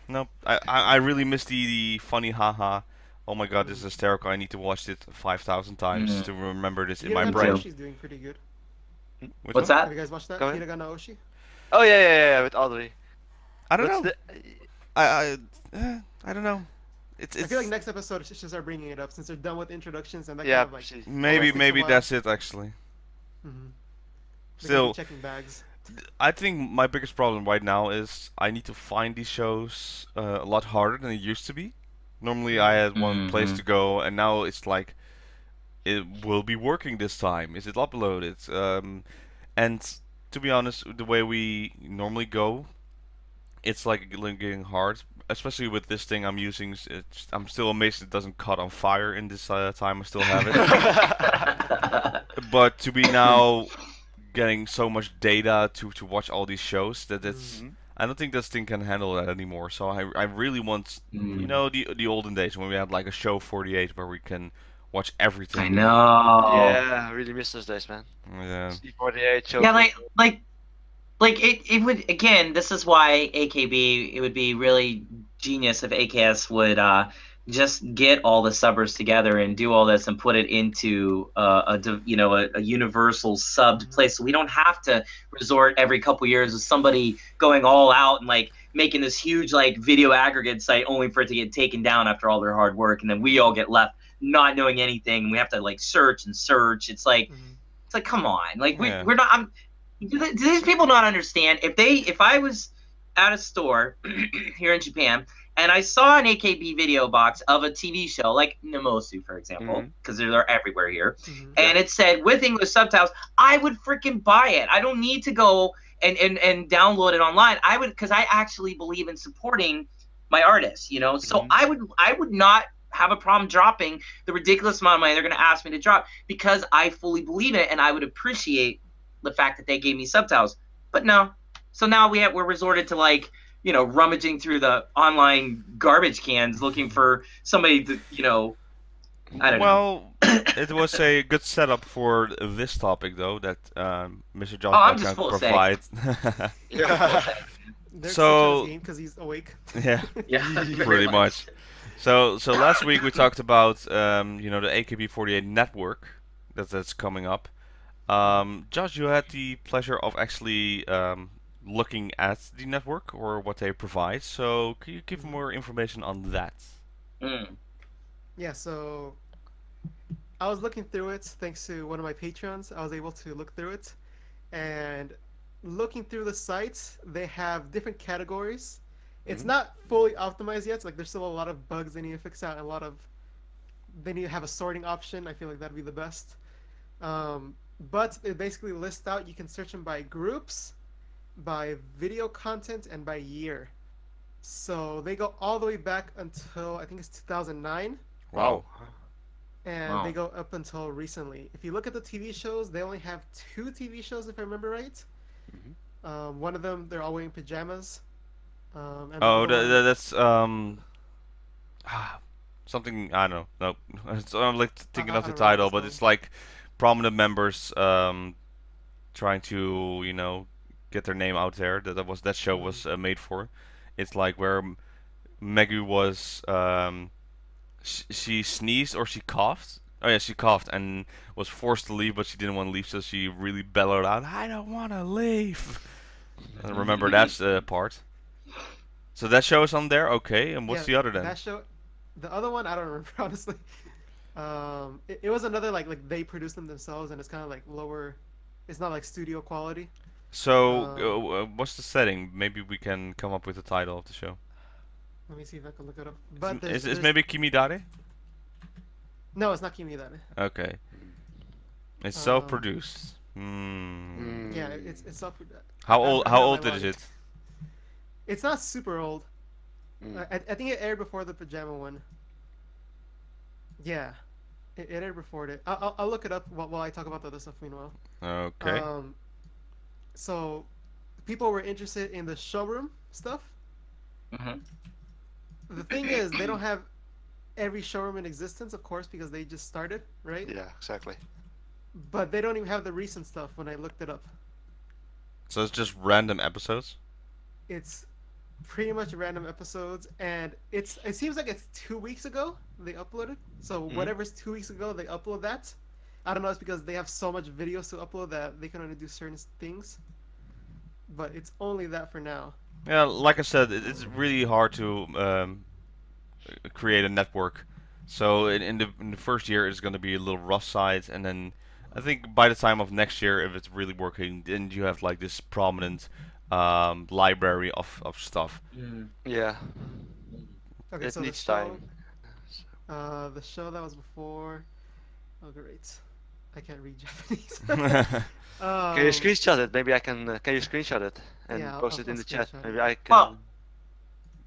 No, I really miss the funny haha. Oh my god, this is hysterical. I need to watch it 5,000 times to remember this in my Hiragana brain. Oshi's doing pretty good. Which What's one? Have that? you guys watched that? Go ahead. Hiragana Oshi? Oh yeah, with Audrey. I don't What's know. I don't know. I feel like next episode should start bringing it up since they're done with introductions and that Yeah, kind of like. precies. maybe takes a while. that's it actually. Mhm. They're gonna be Still, checking bags. I think my biggest problem right now is I need to find these shows a lot harder than it used to be. Normally I had one place to go, and now it's like it will be working this time. Is it uploaded? And to be honest, the way we normally go, it's like getting hard. Especially with this thing I'm using, I'm still amazed it doesn't cut on fire in this time I still have it. But to be now getting so much data to watch all these shows that it's I don't think this thing can handle that anymore. So I really want you know the olden days when we had like a show 48 where we can watch everything. I know. Yeah, I really miss those days, man. Yeah. C48 show. Yeah, like it would again. This is why AKB. It would be really genius if AKS would just get all the subbers together and do all this and put it into a universal subbed place. So we don't have to resort every couple years of somebody going all out and like making this huge like video aggregate site only for it to get taken down after all their hard work, and then we all get left not knowing anything. And we have to like search and search. It's like come on, like we're not. Do these people not understand? If I was at a store here in Japan and I saw an AKB video box of a TV show like Nemosu, for example, because they're everywhere here, and it said with English subtitles, I would freaking buy it. I don't need to go and download it online. I would, because I actually believe in supporting my artists, you know. So I would not have a problem dropping the ridiculous amount of money they're going to ask me to drop because I fully believe in it and I would appreciate the fact that they gave me subtitles. But no. So now we're resorted to like, you know, rummaging through the online garbage cans looking for somebody to, you know, I don't know. Well, it was a good setup for this topic though that Mr. Joshbox I'm just can full of provide. So because he's awake. Yeah. Yeah. Pretty much. So last week we talked about you know, the AKB48 network that's coming up. Josh, you had the pleasure of actually looking at the network or what they provide. So can you give more information on that? Yeah, so I was looking through it thanks to one of my patrons. I was able to look through it, and looking through the sites, they have different categories. It's not fully optimized yet. So like there's still a lot of bugs they need to fix out, and they need to have a sorting option. I feel like that'd be the best. But it basically lists out, you can search them by groups, by video content, and by year. So they go all the way back until, I think it's 2009. Wow. And they go up until recently. If you look at the TV shows, they only have 2 TV shows, if I remember right. One of them, they're all wearing pajamas. That's something, I don't know. No, so I'm like thinking of the title, but it's like prominent members trying to, you know, get their name out there. That show was made for. It's like where Megu was she sneezed or she coughed. Oh yeah, she coughed and was forced to leave, but she didn't want to leave, so she really bellowed out, "I don't want to leave." I remember that part. So that show is on there, okay. And what's the other then? That show, the other one I don't remember honestly. It was another like they produced them themselves, and it's kind of like lower. It's not like studio quality. So what's the setting? Maybe we can come up with the title of the show. Let me see if I can look it up. But Is maybe Kimidare? No, it's not Kimidare. Okay. It's self-produced. Hmm. Yeah, it's self. How old is it? It's not super old. I think it aired before the pajama one. Yeah, it aired before it. I'll look it up while I talk about the other stuff meanwhile. Okay. So people were interested in the showroom stuff. The thing is, they don't have every showroom in existence, of course, because they just started, right? Yeah, exactly. But they don't even have the recent stuff when I looked it up. So it's just random episodes? It's pretty much random episodes, and it seems like it's 2 weeks ago they uploaded. So whatever's 2 weeks ago, they upload that. I don't know, it's because they have so much videos to upload that they can only do certain things. But it's only that for now. Yeah, like I said, it's really hard to create a network. So in the first year, it's going to be a little rough side, and then I think by the time of next year, if it's really working, then you have like this prominent library of stuff. Yeah. Okay, It so needs time. The show that was before. Oh, great! I can't read Japanese. Can you screenshot it? Maybe I can. Can you screenshot it and Yeah, post I'll it in the chat? screenshot Maybe it. I can. Well,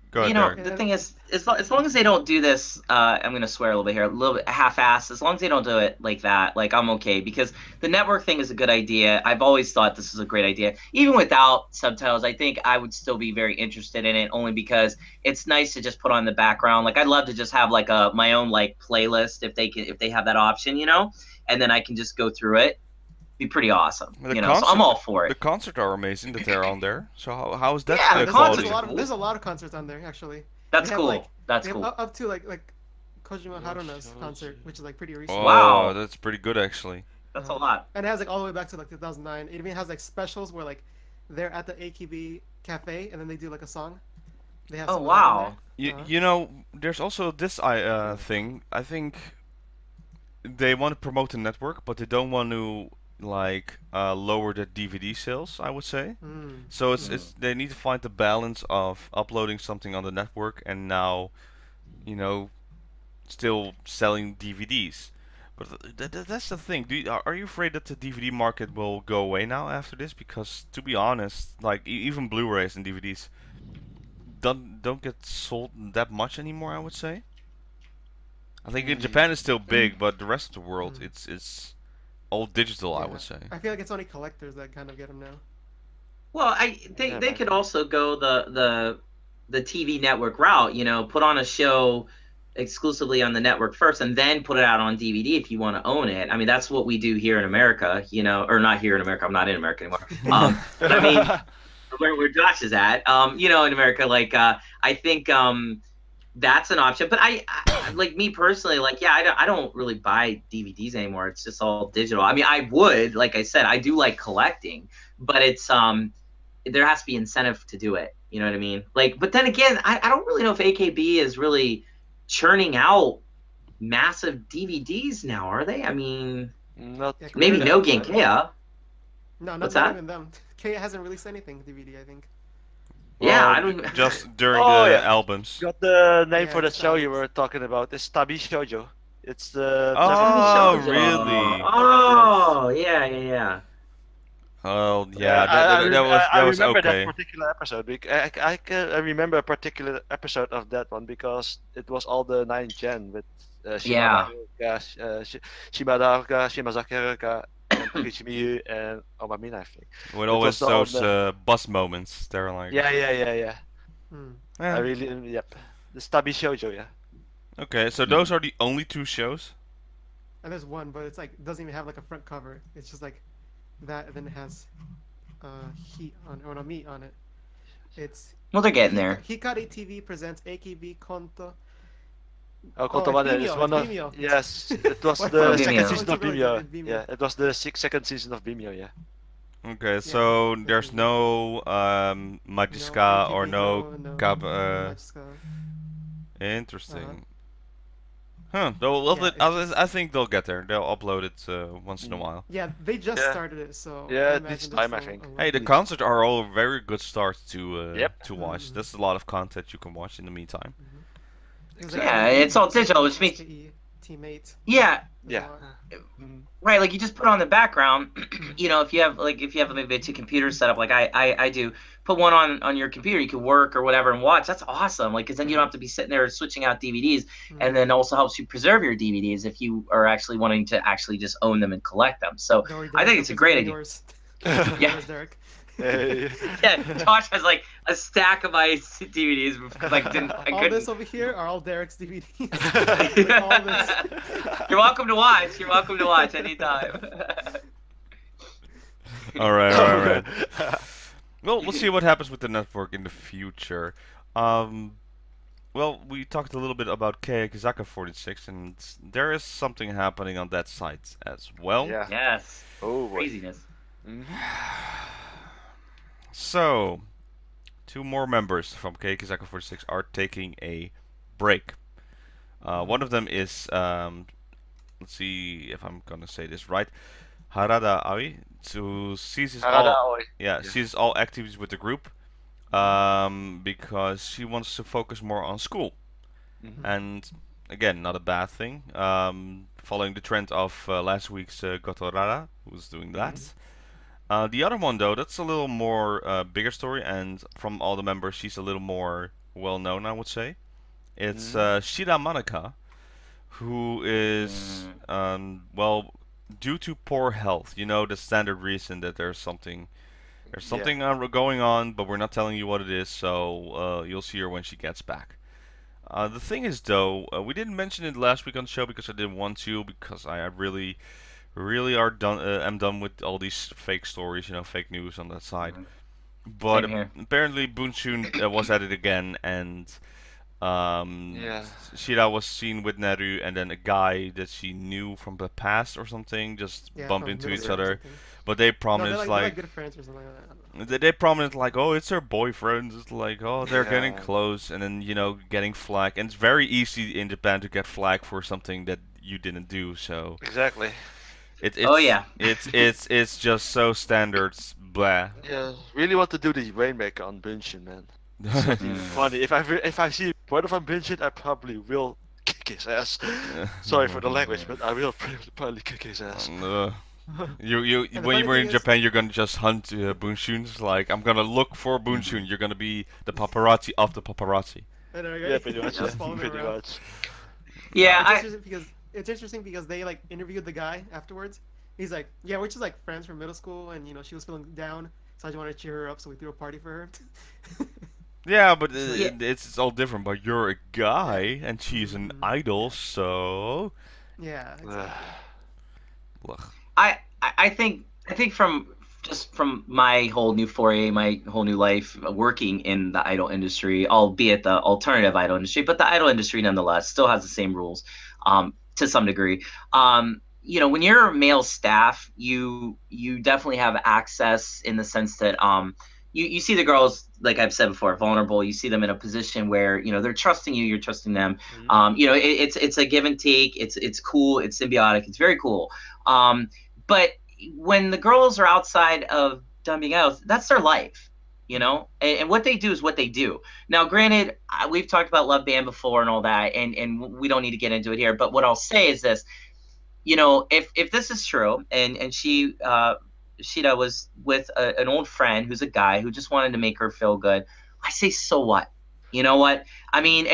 Go ahead, you know, Derek. the thing is, as long as they don't do this, I'm gonna swear a little bit here, a little bit half-assed. As long as they don't do it like that, like I'm okay, because the network thing is a good idea. I've always thought this is a great idea. Even without subtitles, I think I would still be very interested in it, only because it's nice to just put on the background. Like I'd love to just have like my own like playlist if they have that option, you know, and then I can just go through it. Be pretty awesome, you know. So I'm all for it. The concerts are amazing that they're on there. So how is that Yeah, the quality? concerts There's a lot of concerts on there actually. That's They have, cool. like, That's they have cool. up to like Kojima Haruna's concert, which is like pretty recent. Oh, Wow. that's pretty good actually. That's a lot. And it has like all the way back to like 2009. It even has like specials where like they're at the AKB cafe and then they do like a song. They have Oh some of that in wow. there. You know, there's also this thing. I think they want to promote the network, but they don't want to like lower the DVD sales, I would say. So it's they need to find the balance of uploading something on the network and now, you know, still selling DVDs. But that's the thing. Are you afraid that the DVD market will go away now after this? Because to be honest, like even Blu-rays and DVDs don't get sold that much anymore, I would say. I think in Japan it's still big, but the rest of the world it's all digital, I would say. I feel like it's only collectors that kind of get them now. Well, they could also go the TV network route, you know, put on a show exclusively on the network first and then put it out on DVD if you want to own it. I mean, that's what we do here in America, you know, or not here in America. I'm not in America anymore. But I mean, where Josh is at, you know, in America, like I think that's an option. But I like me personally, like, yeah, I don't really buy DVDs anymore. It's just all digital. I mean, I would, like I said, I do like collecting, but it's there has to be incentive to do it. You know what I mean? Like, but then again, I don't really know if AKB is really churning out massive DVDs now, are they? I mean, Not maybe No Genkea. No, What's not that? even them. Kea hasn't released anything DVD, I think. Yeah, Well, I don't even. just during Oh, the yeah. albums. got the name Yeah, for the it's show you albums. were talking about. It's Tabi Shoujo. It's the Oh, Shoujo. really? Oh, yeah. Oh, yeah, I that was remember okay. that particular episode. I remember a particular episode of that one because it was all the 9th gen with Yeah. Shimada Haruka, Shimazaki Haruka, and Takeshi Miyu, and Omamina, I think. With It always was all those bus moments. They're like, Yeah. Hmm. eh. I really, yep. The Tabi Shoujo, yeah. Okay, so those are the only two shows? And there's one, but it's like doesn't even have like a front cover. It's just like that, and then it has heat on or no meat on it. It's Well, they're getting there. Hikari TV presents AKB Konto. Oh, Kotomane is Vimeo, one of. Vimeo. Yes, it was What? the Oh, second Vimeo. season of It's Vimeo. Vimeo. Yeah, it was the second season of Vimeo. Yeah. Okay, so it's there's Vimeo. no Majiska or AKB, no no Kab. Majiska. Interesting. Huh? Though, well, Yeah, it's I think they'll get there. They'll upload it once in a while. Yeah, they just Yeah. started it, so Yeah, I it needs imagine time, there's I think. still a Hey, lot. the concerts are all very good starts to Yep. to watch. Mhm. There's a lot of content you can watch in the meantime. Because Yeah, they- it's all digital, which means SKE, Teammate. yeah, there's a Yeah. lot. right. Like you just put on the background. You know, if you have maybe two computers set up, like I do, put one on your computer. You can work or whatever and watch. That's awesome. Like, because then you don't have to be sitting there switching out DVDs, and then also helps you preserve your DVDs if you are actually wanting to actually just own them and collect them. So Dori, I think it's a great idea. yours. Yeah. Yours, Derek. Hey. Yeah, Josh has like a stack of my DVDs because I All couldn't. this over here are all Derek's DVDs. all this. You're welcome to watch. You're welcome to watch anytime. All right. Well, we'll see what happens with the network in the future. Well, we talked a little bit about Keyakizaka46, and there is something happening on that site as well. Yeah. Yes. Oh, boy. Craziness. Mhm. So, two more members from Keyakizaka46 are taking a break. One of them is, let's see if I'm gonna say this right, Harada Aoi, who ceases all, ceases all activities with the group, because she wants to focus more on school. Mhm. And again, not a bad thing. Following the trend of last week's Gotorara, who was doing that. The other one, though, that's a little more bigger story, and from all the members, she's a little more well known, I would say. It's Shida Manaka, who is, well, due to poor health. You know, the standard reason that there's something going on, but we're not telling you what it is, so you'll see her when she gets back. The thing is, though, we didn't mention it last week on the show because I didn't want to, because I really am done with all these fake stories, you know, fake news on that side. But Same here. apparently Bunshun was at it again, and Shira was seen with Neru, and then a guy that she knew from the past or something just bumped from into middle each school or other. something. But they No, promised they're like good friends or something like that. they prominent like, oh, it's her boyfriend. It's like, oh, they're getting Yeah. close, and then, you know, getting flack. And it's very easy in Japan to get flack for something that you didn't do. So Exactly. it's Oh, yeah. it's just so standard. Blah. Yeah. Really want to do the rainmaker on Bunshin, man. Funny. If I see one of them Bunshin, I probably will kick his ass. Sorry for the language, but I will probably kick his ass. You the when funny you were thing in is- Japan, you're gonna just hunt Bunshuns. Like, I'm gonna look for Bunshun. You're gonna be the paparazzi of the paparazzi. And there you go. Yeah, pretty much. Just follow them Pretty around. much. Yeah, It's interesting because they like interviewed the guy afterwards. He's like, yeah, we're just like friends from middle school, and you know she was feeling down, so I just wanted to cheer her up, so we threw a party for her. Yeah, but Yeah. it's all different. But you're a guy, and she's an idol, so. Yeah. Exactly. Ugh. I think from my whole new foray, my whole new life working in the idol industry, albeit the alternative idol industry, but the idol industry nonetheless still has the same rules, to some degree. You know, when you're male staff, you definitely have access in the sense that you see the girls, like I've said before, vulnerable. You see them in a position where, you know, they're trusting you, you're trusting them. You know, it's a give and take. It's cool. It's symbiotic. It's very cool. But when the girls are outside of dumping out, that's their life, you know, and what they do is what they do. Now, granted, we've talked about Love Band before and all that, and we don't need to get into it here. But what I'll say is this, you know, if this is true, and Shida was with an old friend who's a guy who just wanted to make her feel good, I say, so what? You know what? I mean,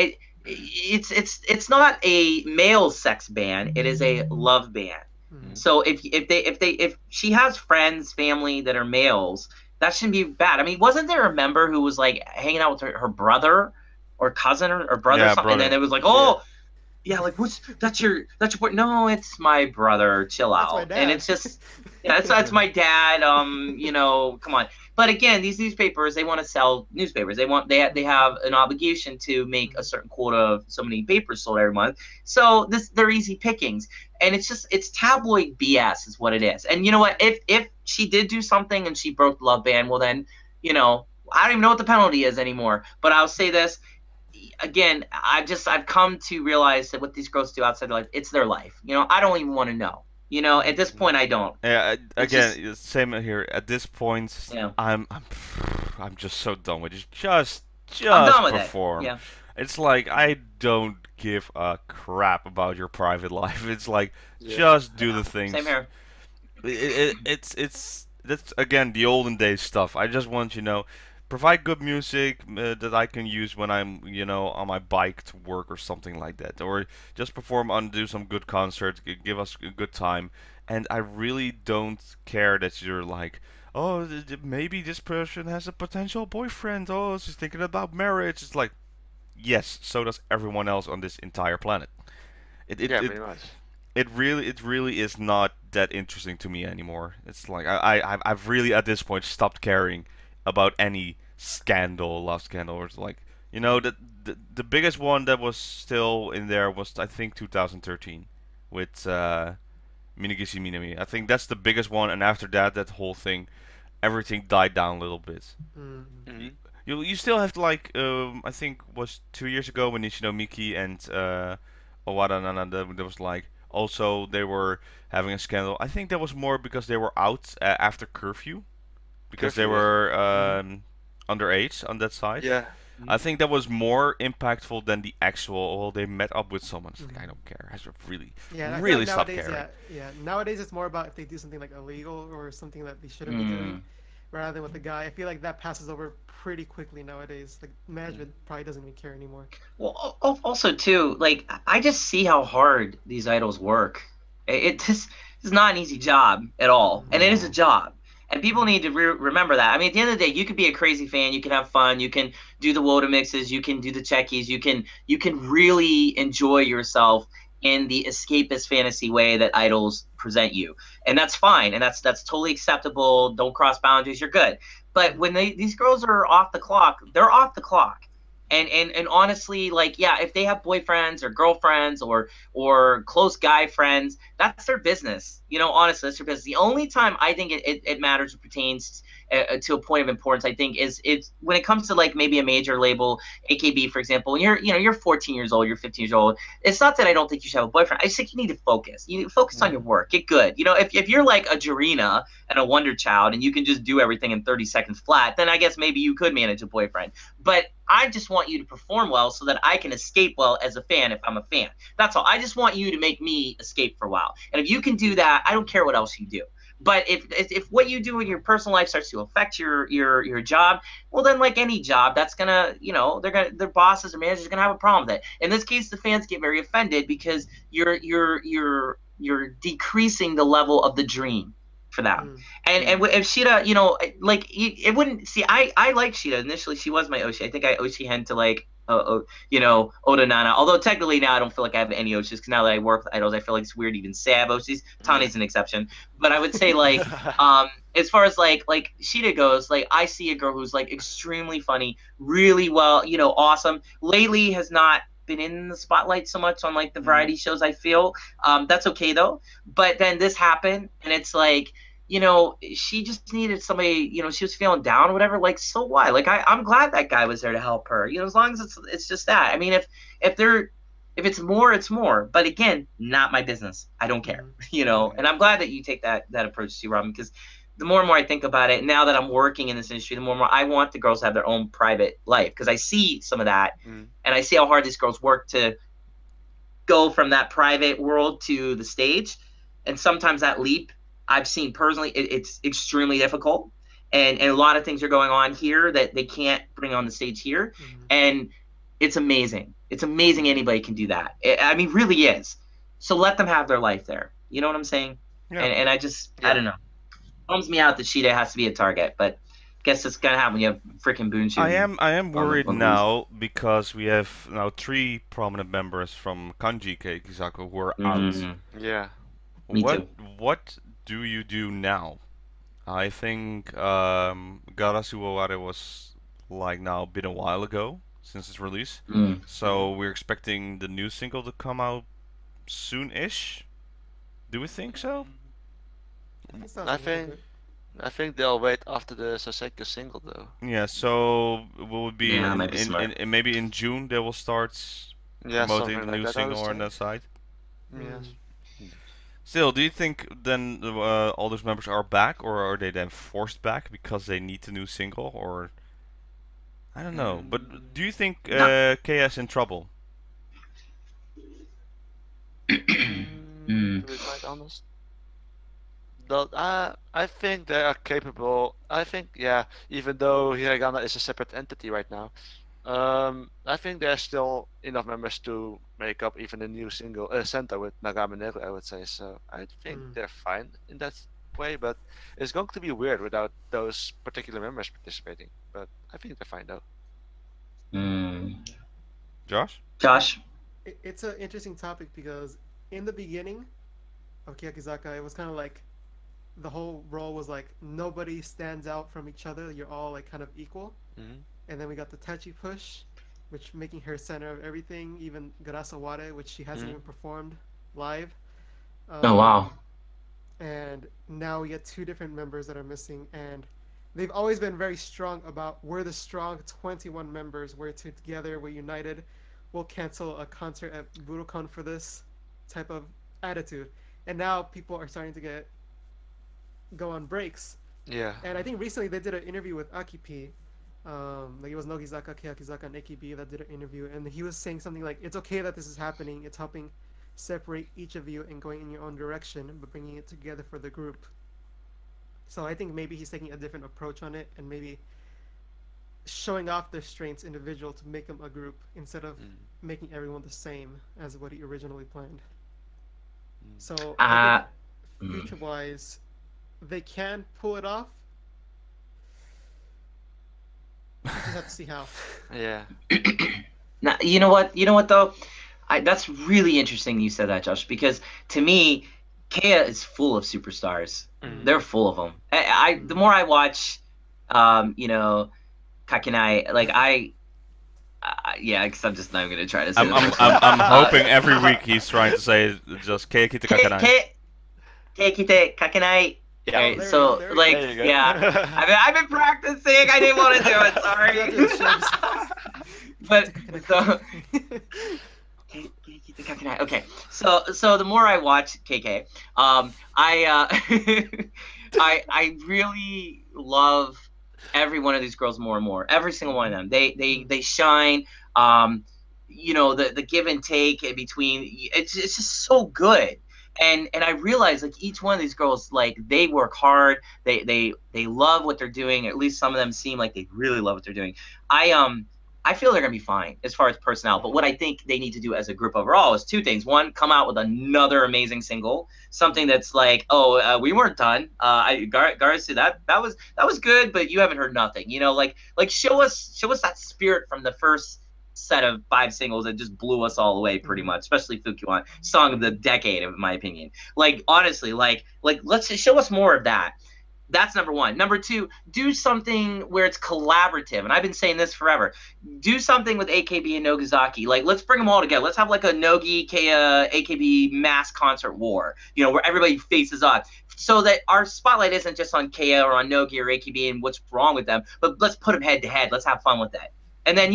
it's not a male sex band. It is a love band. So if she has friends, family that are males, that shouldn't be bad. I mean, wasn't there a member who was like hanging out with her brother or cousin or brother or something? Brother. And it was like, oh, yeah, like that's your boy. No, it's my brother. Chill That's my out. dad. And it's just Yeah, that's my dad. Come on. But again, these newspapers, they want to sell newspapers. They have an obligation to make a certain quota of so many papers sold every month. So they're easy pickings, and it's tabloid BS is what it is. And you know what? If she did do something and she broke the love ban, well then, I don't even know what the penalty is anymore. But I'll say this. Again, I've come to realize that what these girls do outside of life, it's their life. I don't even want to know. At this point, I don't. Yeah, again, same here. At this point, Yeah. I'm just so done with it. Just I'm done with perform. it. Yeah. It's like I don't give a crap about your private life. It's like just do the things. Same here. That's again the olden days stuff. I just want provide good music that I can use when I'm on my bike to work or something like that, or just perform do some good concerts, give us a good time. And I really don't care that you're like, oh, maybe this person has a potential boyfriend. Oh, she's thinking about marriage. It's like, yes, so does everyone else on this entire planet. Pretty much. It really is not that interesting to me anymore. It's like I've really at this point stopped caring about any love scandal, or like the biggest one that was still in there was I think 2013 with Minami. I think that's the biggest one, and after that whole thing, everything died down a little bit. Mm-hmm. You still have to like I think was 2 years ago when Miki and Owada Nana, there was like also they were having a scandal. I think that was more because they were out after curfew. Because they were underage on that side. Yeah. I think that was more impactful than the actual. Well, they met up with someone. It's like, I don't care. I should really stop caring. Yeah. Nowadays, it's more about if they do something like illegal or something that they shouldn't be doing, rather than with the guy. I feel like that passes over pretty quickly nowadays. Like management probably doesn't even care anymore. Well, also too, like I just see how hard these idols work. This is not an easy job at all, and it is a job. And people need to remember that. I mean, at the end of the day, you could be a crazy fan. You can have fun. You can do the Woda mixes. You can do the checkies. You can really enjoy yourself in the escapist fantasy way that idols present you, and that's fine. And that's totally acceptable. Don't cross boundaries. You're good. But when these girls are off the clock, they're off the clock. And honestly, like, yeah, if they have boyfriends or girlfriends or close guy friends, that's their business. Honestly, that's their business. The only time I think it matters or pertains to a point of importance, I think, is it's when it comes to like maybe a major label, AKB, for example, when you're 14 years old, you're 15 years old. It's not that I don't think you should have a boyfriend. I just think you need to focus. You need to focus on your work. Get good. If you're like a Jarina and a Wonder Child and you can just do everything in 30 seconds flat, then I guess maybe you could manage a boyfriend. But I just want you to perform well so that I can escape well as a fan if I'm a fan. That's all. I just want you to make me escape for a while. And if you can do that, I don't care what else you do. But if what you do in your personal life starts to affect your job, well then, like any job, that's gonna their bosses or managers are gonna have a problem with it. In this case, the fans get very offended because you're decreasing the level of the dream for them. And if Shida, like it wouldn't see. I like Shida initially. She was my Oshi. I think I Oshi hen to like Oda Nana. Although technically now I don't feel like I have any Oshis because now that I work with idols, I feel like it's weird to even say I have Oshis. Tane's an exception, but I would say like as far as like Shida goes, like I see a girl who's like extremely funny, really well, awesome. Lately has not been in the spotlight so much on like the variety shows, I feel. That's okay though. But then this happened and it's like, she just needed somebody, she was feeling down or whatever. Like, so what? Like I'm glad that guy was there to help her. As long as it's just that. I mean, if it's more, it's more. But again, not my business. I don't care. And I'm glad that you take that approach to Robin, because the more and more I think about it, now that I'm working in this industry, the more and more I want the girls to have their own private life, because I see some of that, and I see how hard these girls work to go from that private world to the stage. And sometimes that leap, I've seen personally, it's extremely difficult. And a lot of things are going on here that they can't bring on the stage here. And it's amazing. It's amazing anybody can do that. I mean, really is. So let them have their life there. You know what I'm saying? Yeah. And I just, I don't know. Bums me out that Shida has to be a target, but guess it's gonna happen when you have freaking Boon shooting. I am worried now because we have now 3 prominent members from Kanji Keyakizaka who are out. Yeah. Me too. What do you do now? I think Garasu Oware was like now been a while ago since its release. So we're expecting the new single to come out soon-ish. Do we think so? I think they'll wait after the Saseki single though. Yeah, so will it be maybe in June they will start promoting the new single on that side? Yes. Still, do you think then all those members are back, or are they then forced back because they need the new single, or I don't know. But do you think KS in trouble? To be quite honest, I think they are capable. I think, yeah, even though Hiragana is a separate entity right now, I think there's still enough members to make up even a new single center with NoAKBNoLife, I would say. So I think they're fine in that way, but it's going to be weird without those particular members participating. But I think they're fine though. Josh? It's an interesting topic because in the beginning of Keyakizaka, it was kind of like the whole role was like nobody stands out from each other. You're all like kind of equal. And then we got the Tachi push, which making her center of everything. Even Garasa Ware, which she hasn't even performed live. Oh wow! And now we get two different members that are missing, and they've always been very strong about we're the strong 21 members. We're together. We're united. We'll cancel a concert at Budokan for this type of attitude. And now people are starting to go on breaks. Yeah. And I think recently they did an interview with Akipi. Like it was Nogizaka, Keyakizaka, and AKB that did an interview, and he was saying something like, "It's okay that this is happening. It's helping separate each of you and going in your own direction, but bringing it together for the group." So I think maybe he's taking a different approach on it, and maybe showing off their strengths individual to make them a group instead of making everyone the same as what he originally planned. So I think future-wise, they can pull it off. We just have to see how. Yeah. Now, you know what though? That's really interesting you said that, Josh, because to me, Kea is full of superstars. They're full of them. The more I watch, Kakinai, like yeah, because I'm just not going to try to say I'm hoping every week he's trying to say just Keyakite Kakinai. Keyakite Kakinai. Yeah. Right, so like yeah, I've been practicing. I didn't want to do it. Sorry. But so okay. So the more I watch KK, I really love every one of these girls more and more. Every single one of them. They shine. The give and take in between. It's just so good. And I realize like each one of these girls, like they work hard. They love what they're doing. At least some of them seem like they really love what they're doing. I feel they're gonna be fine as far as personnel. But what I think they need to do as a group overall is two things. One, come out with another amazing single, something that's like, we weren't done. Garcia, that was good, but you haven't heard nothing. Like show us that spirit from the first set of 5 singles that just blew us all away pretty much, especially Fukuan, song of the decade in my opinion. Like honestly, like let's just show us more of that. That's number one. Number two, do something where it's collaborative. And I've been saying this forever. Do something with AKB and Nogizaki. Like, let's bring them all together. Let's have like a Nogi, Kea, AKB mass concert war, where everybody faces off. So that our spotlight isn't just on Kea or on Nogi or AKB and what's wrong with them, but let's put them head to head. Let's have fun with that. And then,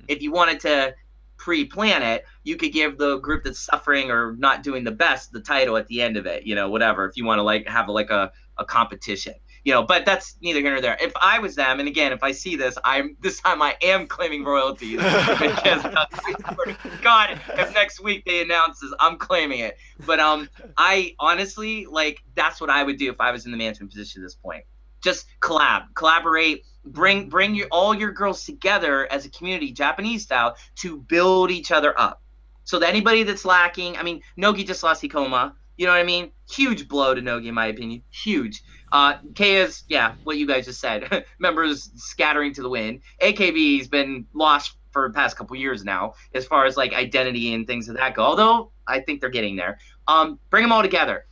if you wanted to pre-plan it, you could give the group that's suffering or not doing the best the title at the end of it, whatever, if you want to like have like a competition, but that's neither here nor there. If I was them, and again, if I see this time I am claiming royalties because God, if next week they announce this, I'm claiming it. But I honestly, like, that's what I would do if I was in the management position at this point. Just collaborate, bring all your girls together as a community, Japanese style, to build each other up. So that anybody that's lacking, I mean, Nogi just lost Hikoma, you know what I mean? Huge blow to Nogi, in my opinion. Huge. Kea's, yeah, what you guys just said. Members scattering to the wind. AKB's been lost for the past couple years now, as far as like identity and things of that go. Although I think they're getting there. Bring them all together.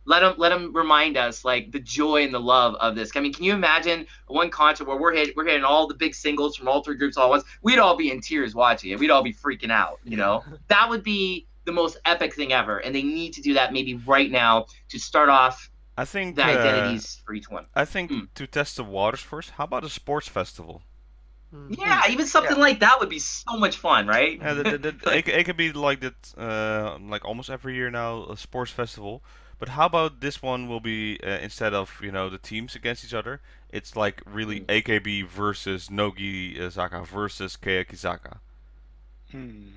let them remind us like the joy and the love of this. I mean, can you imagine one concert where we're hitting all the big singles from all three groups all at once? We'd all be in tears watching it. We'd all be freaking out. You know, that would be the most epic thing ever. And they need to do that maybe right now to start off. I think the identities for each one. I think to test the waters first. How about a sports festival? Yeah, even something like that would be so much fun, right? Yeah, AKB like that, like almost every year now, a sports festival. But how about this one will be instead of the teams against each other, it's like really AKB versus Nogizaka versus Keyakizaka. And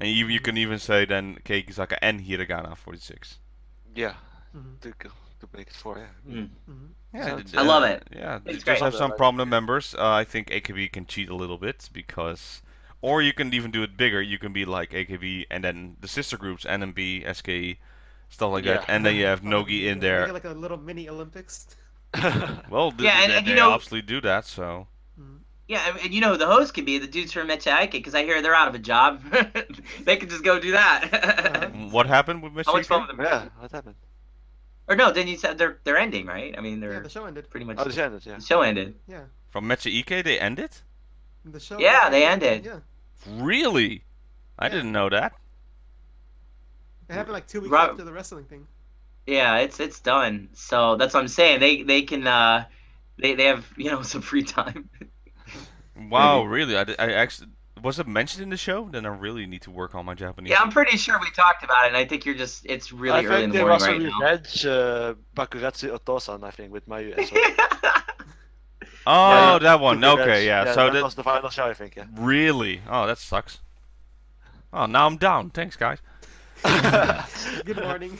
you can even say then Keyakizaka and Hiragana 46. Yeah. To make it for Yeah, I love it. Yeah, it's just great. have some prominent members. I think AKB can cheat a little bit because, or you can even do it bigger. You can be like AKB and then the sister groups NMB, SKE, stuff like that, and then you have Nogi in there. Like a little mini Olympics. Well, they absolutely do that. So. Yeah, and the host can be the dudes from Michike because I hear they're out of a job. They could just go do that. What happened with Michike? How much fun with them? Yeah, what happened? Or no, then you said they're ending, right? I mean, the show ended. Pretty much. Oh, the show ended, yeah. The show ended. Yeah. From Mecha they ended? The show. Yeah, they ended. Yeah. Really? I didn't know that. It happened like 2 weeks after the wrestling thing. Yeah, it's done. So that's what I'm saying. They can they have some free time. Wow, really? I actually. Was it mentioned in the show? Then I really need to work on my Japanese. Yeah, I'm pretty sure we talked about it, and I think it's really early in the morning right now. I think there was a revenge Bakugatsu Otosan, I think, with Mayu as well. Oh, that one. Okay, yeah. So that was the final show, I think, yeah. Really? Oh, that sucks. Oh, now I'm down. Thanks, guys. Good morning.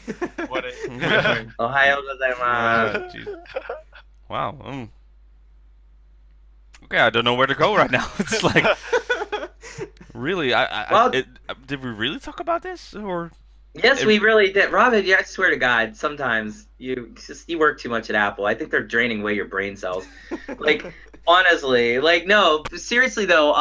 Ohayou gozaimasu. Wow. Okay, I don't know where to go right now. It's like, really? Did we really talk about this, or? Yes, we really did, Robin. Yeah, I swear to God, sometimes you work too much at Apple. I think they're draining away your brain cells. Like, honestly, like no, seriously though,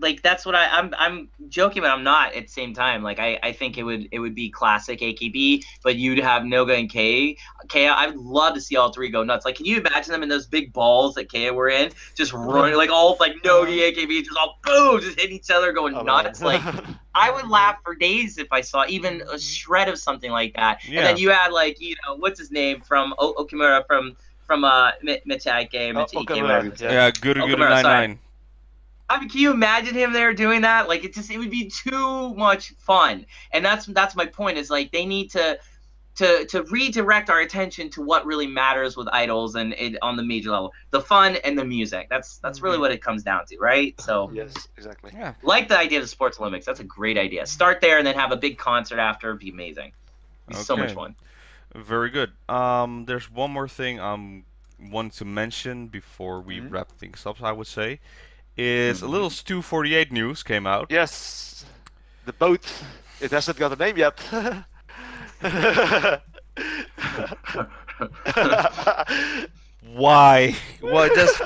like that's what I'm joking, but I'm not at the same time. Like I think it would be classic AKB, but you'd have Noga and Kei. I'd love to see all three go nuts. Like, can you imagine them in those big balls that Kei were in, just running like all like Nogi AKB, just all boom, just hitting each other, going nuts. Like, I would laugh for days if I saw even a shred of something like that. Yeah. And then you had like what's his name from Okimura from Michike, yeah, Guru 99. I mean, can you imagine him there doing that? Like, it would be too much fun. And that's my point. Is like they need to redirect our attention to what really matters with idols and on the major level, the fun and the music. That's really what it comes down to, right? So yes, exactly. Yeah. Like the idea of the Sports Olympics. That's a great idea. Start there and then have a big concert after. It'd be amazing. It'd be so much fun. Very good. There's one more thing I want to mention before we wrap things up, I would say. Is a little STU48 news came out. Yes. The boat. It hasn't got a name yet. Why? Why just...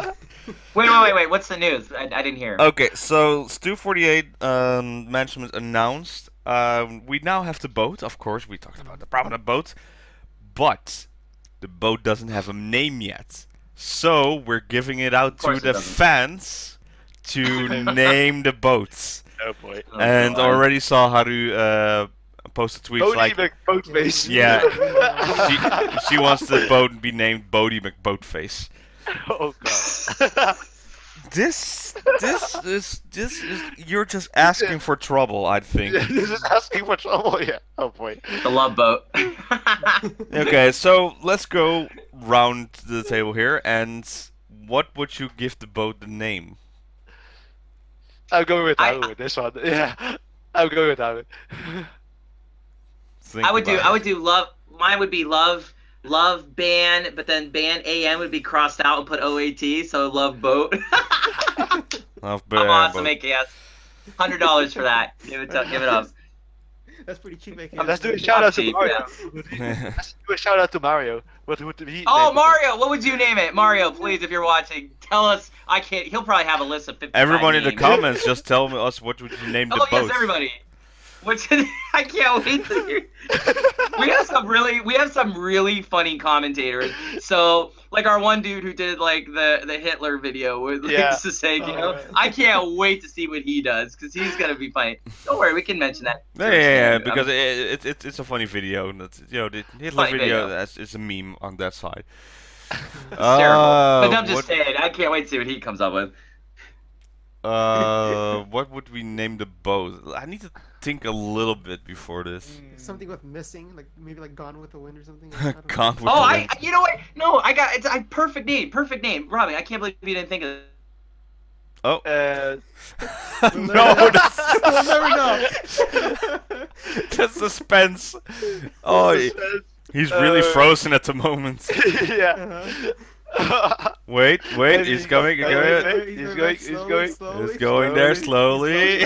Wait. What's the news? I didn't hear. Okay, so STU48 management announced we now have the boat. Of course, we talked about the prominent boat. But the boat doesn't have a name yet. So we're giving it out to the fans to name the boats. Oh boy. And already saw Haru post tweets Bodie like... McBoatface. Yeah. she wants the boat be named Bodie McBoatface. Oh god. This is you're just asking for trouble, I think. This is asking for trouble, yeah. Oh boy. The love boat. Okay, so let's go round the table here, and what would you give the boat the name? I'm going with Haru with this one. Yeah. I'm going with Haru. I would do love. Mine would be love ban, but then ban AN would be crossed out and put OAT, so love boat. Love ban. I'm awesome, AKS. $100 for that. Give it up. That's pretty cheap, AKS. Let's do a shout out to Mario. Let's do a shout out to Mario. What would he? Oh, Mario! What would you name it? Mario, please, if you're watching, tell us. I can't. He'll probably have a list of 50. Everyone in the comments, just tell us what would you name the boat. Oh yes, everybody. Which I can't wait to hear. We have some really funny commentators. So like our one dude who did like the Hitler video with like Saseki, I can't wait to see what he does because he's gonna be funny. Don't worry, we can mention that. Yeah, because it's a funny video. That's, the Hitler video. It's a meme on that side. Terrible. But I'm just saying, I can't wait to see what he comes up with. What would we name the boat? I need to think a little bit before this. Something with missing, like maybe like Gone with the Wind or something. Gone with the Wind. You know what? No, I got it's a perfect name. Robbie, I can't believe you didn't think of it. Oh. No, we'll never know. The suspense. Oh, he's really frozen at the moment. Yeah. Wait, he's coming. He's going there slowly.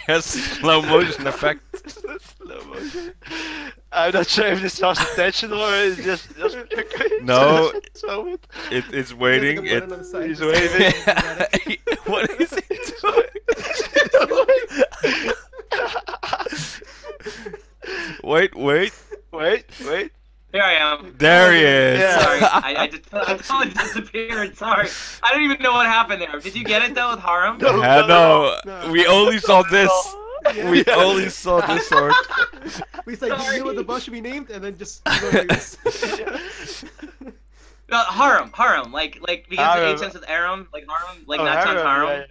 Yes, slow motion effect. Slow motion. I'm not sure if this was intentional or it's just no. It's waiting. He's waving. What is he doing? Wait. Here I am. There he is. Yeah. Sorry, I totally disappeared. Sorry, I don't even know what happened there. Did you get it though with Harem? No. We only saw this. Yeah. We only saw this sort. We said you knew what the bus should be named, and then just. Harem, like because the H ends with Aram, like Harem, like Nachan's Harem.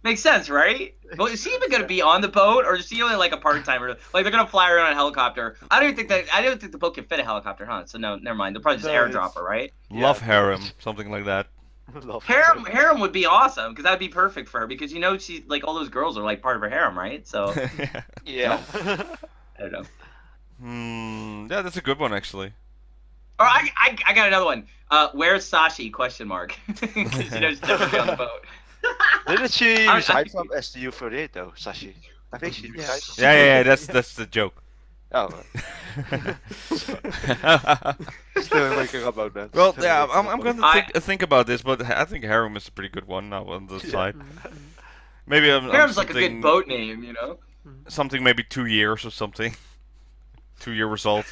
Makes sense, right? Well, is he even gonna be on the boat, or is he only like a part timer? Like they're gonna fly around on a helicopter. I don't think the boat can fit a helicopter, huh? So no, never mind. They'll probably just airdrop her, right? Love harem, something like that. Harem would be awesome because that'd be perfect for her because she like all those girls are like part of her harem, right? So yeah. I don't know. Yeah, that's a good one actually. Or I got another one. Where's Sashi? Question mark. Because she's never be on the boat. Didn't she resign from STU48 though, Sashi? I think she resigned. Yeah, that's the joke. Oh. Still thinking about that. Well, yeah, I'm gonna think about this, but I think Harem is a pretty good one now on the side. Maybe Harem's like a good boat name, you know. Something maybe 2 years or something. 2-year result.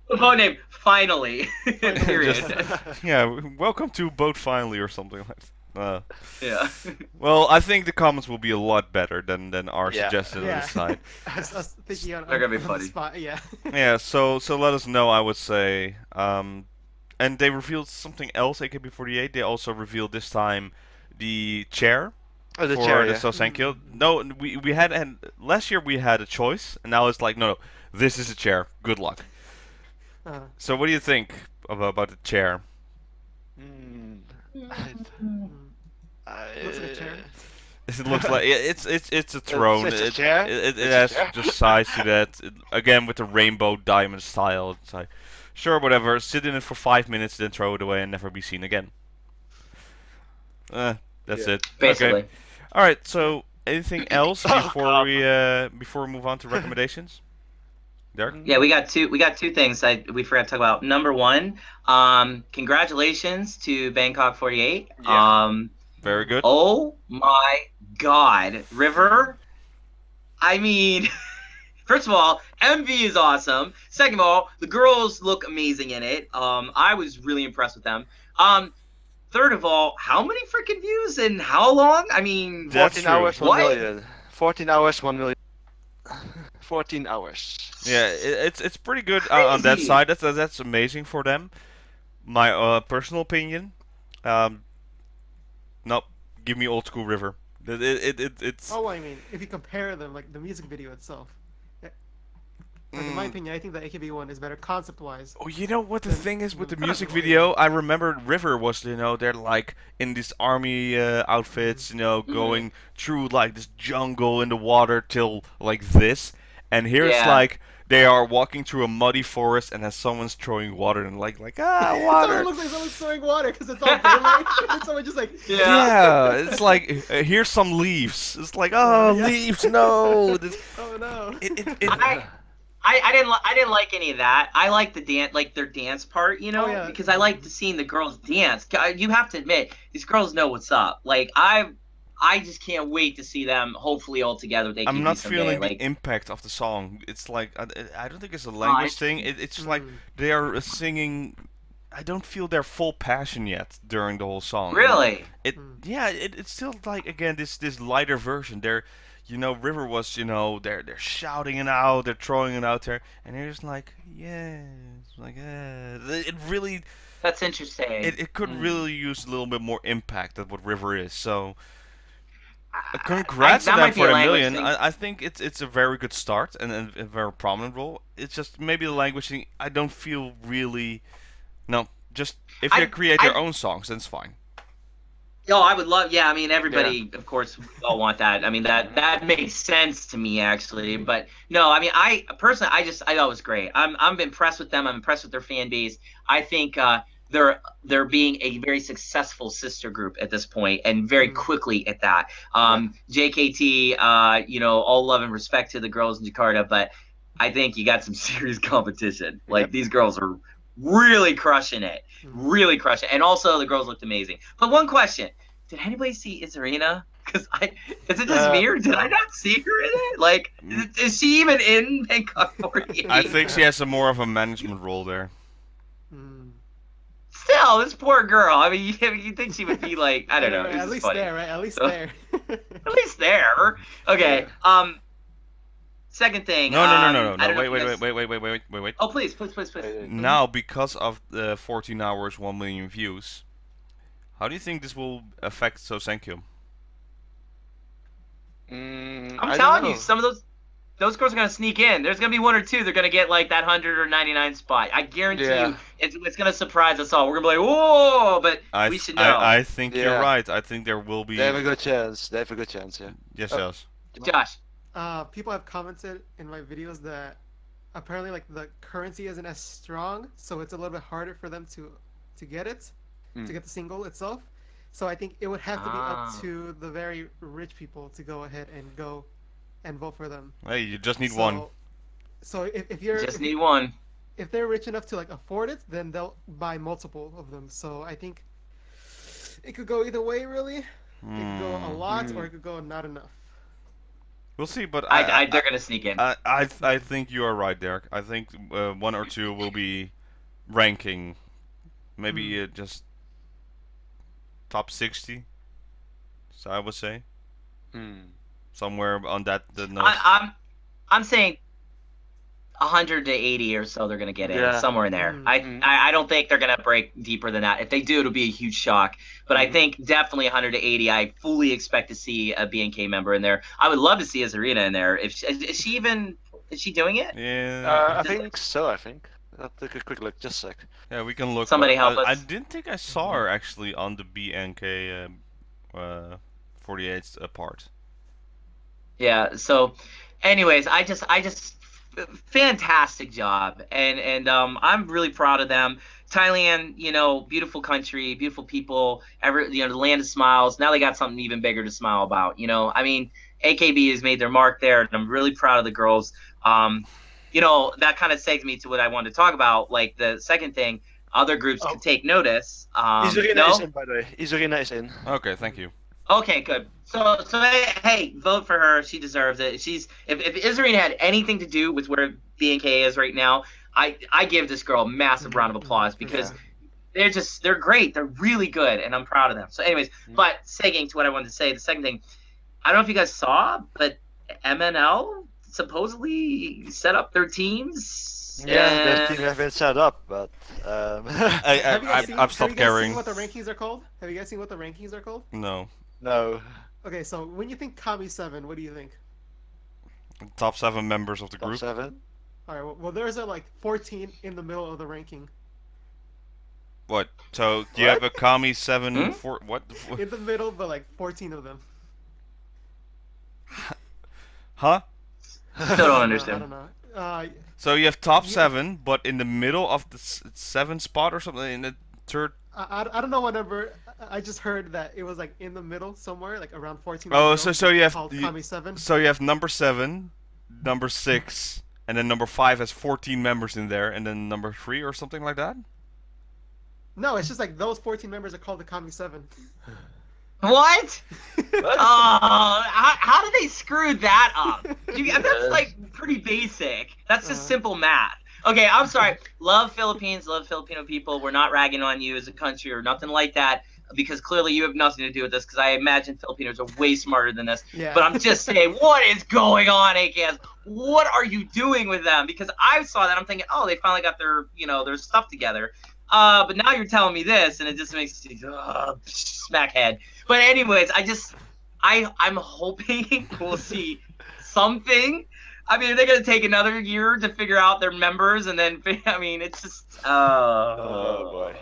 The boat name finally. Period. Yeah, welcome to boat finally or something like that. Yeah. Well, I think the comments will be a lot better than our suggested on this side. They're gonna be funny. Yeah. Yeah. So let us know. I would say. And they revealed something else. AKB48. They also revealed this time the chair. Oh, the for chair, the Sosenkyo. No, we had last year we had a choice, and now it's like no, this is a chair. Good luck. So what do you think about the chair? Looks like a chair. It looks like it's a throne. It's a chair? It has just size to that. Again with the rainbow diamond style. It's like, sure, whatever. Sit in it for 5 minutes, then throw it away and never be seen again. That's it. Basically. Okay. All right. So anything else before we move on to recommendations? Derek? Yeah, we got two things we forgot to talk about. Number one, congratulations to Bangkok 48. Yeah. Very good. Oh my God, River. I mean, first of all, MV is awesome. Second of all, the girls look amazing in it. I was really impressed with them. Third of all, how many freaking views and how long? I mean, 14 hours, 1 million. 14 hours, 1 million. 14 hours. Yeah, it's pretty good on that side. That's amazing for them. My personal opinion. No, give me old school River. It's. Oh, I mean, if you compare them, like the music video itself. Like, in my opinion, I think the AKB one is better concept-wise. Oh, you know what the thing is with the music video? I remember River was, they're like in these army outfits, going through like this jungle in the water till like this, and here it's like they are walking through a muddy forest and then someone's throwing water and like water. It looks like someone's throwing water because it's all daylight and someone just like yeah, it's like here's some leaves. It's like leaves, no. Oh no. I didn't like any of that. I like the dance, like their dance part, you know, because I like seeing the girls dance. You have to admit, these girls know what's up. Like I just can't wait to see them hopefully all together with AKB I'm not someday. feeling like, the impact of the song. It's like I don't think it's a language thing. It's just like they are singing. I don't feel their full passion yet during the whole song. Really? It's still like again this lighter version. They're, you know, River was, you know, they're shouting it out, they're throwing it out there, and they're just like, yeah, it's like it really. That's interesting. It could really use a little bit more impact than what River is. So. Congrats to them for a million. I think it's a very good start and a very prominent role. It's just maybe the language thing. I don't feel really. No, just if you create your own songs, then it's fine. Oh, I would love. Yeah, I mean, everybody, of course, we all want that. I mean, that makes sense to me actually. But no, I mean, I personally, I thought it was great. I'm impressed with them. I'm impressed with their fan base. I think they're being a very successful sister group at this point, and very quickly at that. JKT, you know, all love and respect to the girls in Jakarta, but I think you got some serious competition. Like these girls are really crushing it, and also the girls looked amazing. But one question: did anybody see Izarina? Because is it just me, or did I not see her in it? Like, is she even in Bangkok 48? I think she has more of a management role there. Still, this poor girl. I mean, you think she would be like, I don't know. At least there, right? At least there. At least there. Okay. Second thing. No. Wait. Oh, please. Now, because of the 14 hours, 1 million views, how do you think this will affect Sosenkyo? I'm telling you, some of those girls are gonna sneak in. There's gonna be one or two. They're gonna get like that 100 or 99 spot. I guarantee you, it's gonna surprise us all. We're gonna be like, whoa! But we should know. I think you're right. I think there will be. They have a good chance. Yeah. Yes. Josh. People have commented in my videos that apparently like the currency isn't as strong, so it's a little bit harder for them to get it, to get the single itself. So I think it would have to be up to the very rich people to go ahead and go and vote for them. Hey, you just need one. So if you're need one. If they're rich enough to like afford it, then they'll buy multiple of them. So I think it could go either way, really. It could go a lot, or it could go not enough. We'll see, but they're gonna sneak in. I think you are right, Derek. I think one or two will be ranking, maybe just top 60. So I would say. Somewhere on that note. I'm saying 100 to 80 or so they're gonna get in, somewhere in there. I don't think they're gonna break deeper than that. If they do, it'll be a huge shock. But I think definitely 100 to 80. I fully expect to see a BNK member in there. I would love to see Izarina in there. Is she doing it? Yeah. I think so. I'll take a quick look, just a sec. Yeah, we can look. Somebody help us. I didn't think I saw her actually on the BNK 48 part. Yeah. So, anyways, I just fantastic job, and I'm really proud of them. Thailand, you know, beautiful country, beautiful people. The land of smiles. Now they got something even bigger to smile about. You know, I mean, AKB has made their mark there, and I'm really proud of the girls. You know, that kind of segues me to what I wanted to talk about. Like the second thing, other groups could take notice. Izurina is in, by the way. Izurina is in. Okay, thank you. Okay, good. So hey, vote for her. She deserves it. If Izarina had anything to do with where BNK is right now, I give this girl a massive round of applause because they're great. They're really good, and I'm proud of them. So, anyways, but segueing to what I wanted to say, the second thing, I don't know if you guys saw, but MNL supposedly set up their teams. Yeah, their team has been set up, but I've stopped caring. Have you guys seen what the rankings are called? Have you guys seen what the rankings are called? No. Okay, so when you think Kami 7, what do you think? Top 7 members of the group. Top 7. All right. Well, there's like 14 in the middle of the ranking. What? So do you have a Kami 7 for what? In the middle, but like 14 of them. Huh? Still don't understand. I don't know. So you have top 7, but in the middle of the 7th spot or something in the third. I don't know what number. I just heard that it was like in the middle somewhere, like around 14. Oh, so you have Kami 7. So you have number 7, number 6, and then number 5 has 14 members in there, and then number 3 or something like that. No, it's just like those 14 members are called the Kami 7. What? Oh, how did they screw that up? That's like pretty basic. That's just simple math. Okay, I'm sorry. Love Philippines, love Filipino people. We're not ragging on you as a country or nothing like that, because clearly you have nothing to do with this, because I imagine Filipinos are way smarter than this. Yeah. But I'm just saying, what is going on, AKS? What are you doing with them? Because I saw that, I'm thinking, oh, they finally got their, their stuff together. But now you're telling me this, and it just makes me smackhead. But anyways, I'm hoping we'll see something. I mean, they're gonna take another year to figure out their members, and then it's just oh boy.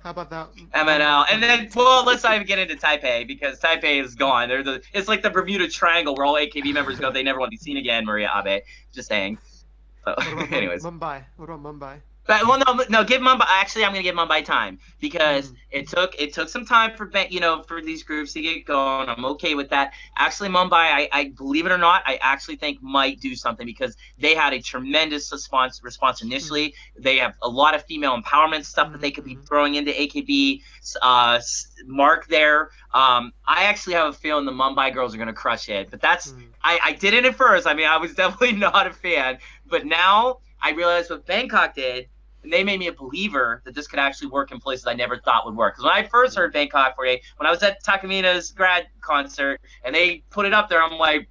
How about that? MNL, and then let's not even get into Taipei, because Taipei is gone. It's like the Bermuda Triangle where all AKB members go. They never want to be seen again. Maria Abe, just saying. So, anyways. Mumbai. What about Mumbai? But, no, give Mumbai. Actually, I'm gonna give Mumbai time, because it took some time for for these groups to get going. I'm okay with that. Actually, Mumbai, I believe it or not, I actually think might do something, because they had a tremendous response initially. They have a lot of female empowerment stuff that they could be throwing into AKB. Mark there. I actually have a feeling the Mumbai girls are gonna crush it. But that's I did it at first. I mean, I was definitely not a fan, but now I realized what Bangkok did. And they made me a believer that this could actually work in places I never thought would work. Because when I first heard Bangkok 48, when I was at Takamina's grad concert, and they put it up there, I'm like,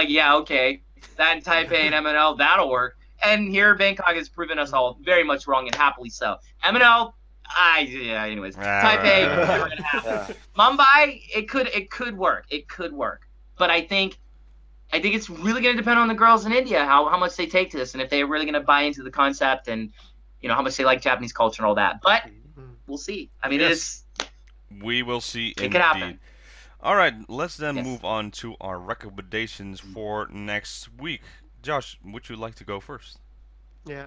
yeah, okay, that in Taipei and MNL, that'll work. And here, Bangkok has proven us all very much wrong, and happily so. MNL, anyways, Taipei, never gonna happen. Mumbai, it could work. It could work. But I think it's really gonna depend on the girls in India, how much they take to this, and if they're really gonna buy into the concept, and how much they like Japanese culture and all that. But we'll see. I mean, we will see. It could happen. All right, let's then move on to our recommendations for next week. Josh, would you like to go first? Yeah.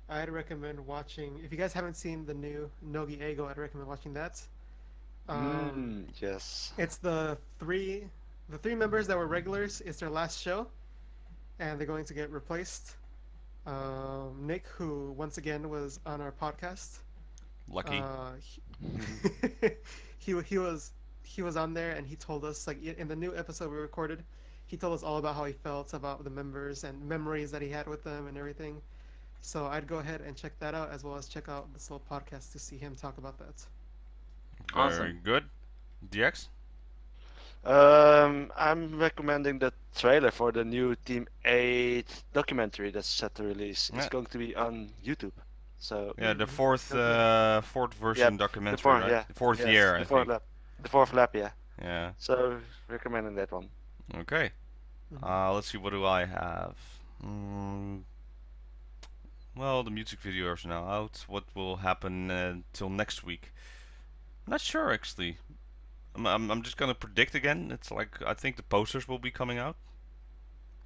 I'd recommend watching. If you guys haven't seen the new Nogi Ego, I'd recommend watching that. Yes. It's the three members that were regulars. It's their last show, and they're going to get replaced. Nick, who once again was on our podcast. Lucky. He was on there, and he told us, like, in the new episode we recorded, he told us all about how he felt about the members and memories that he had with them and everything. So I'd go ahead and check that out, as well as check out this little podcast to see him talk about that. Very good. DX? I'm recommending the trailer for the new Team 8 documentary that's set to release. It's going to be on YouTube. So the fourth version documentary, right? The fourth year, I think. The fourth lap, yeah. Yeah. So recommending that one. Okay. Let's see. What do I have? Well, the music videos are now out. What will happen till next week? Not sure, actually. I'm just gonna predict again. It's like, I think the posters will be coming out.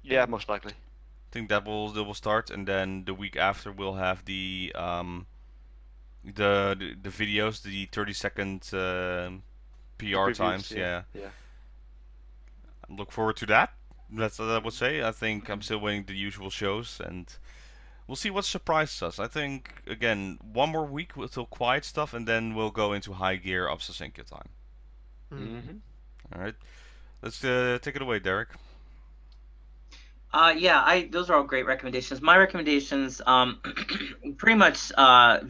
Yeah, most likely. I think they will start, and then the week after we'll have the videos, the 30-second PR times. Yeah. Look forward to that. That's what I would say. I think I'm still waiting the usual shows, and we'll see what surprises us. I think, again, one more week till quiet stuff, and then we'll go into high gear up Sasenkyo time. All right, let's take it away, Derek. Those are all great recommendations. My recommendations, pretty much a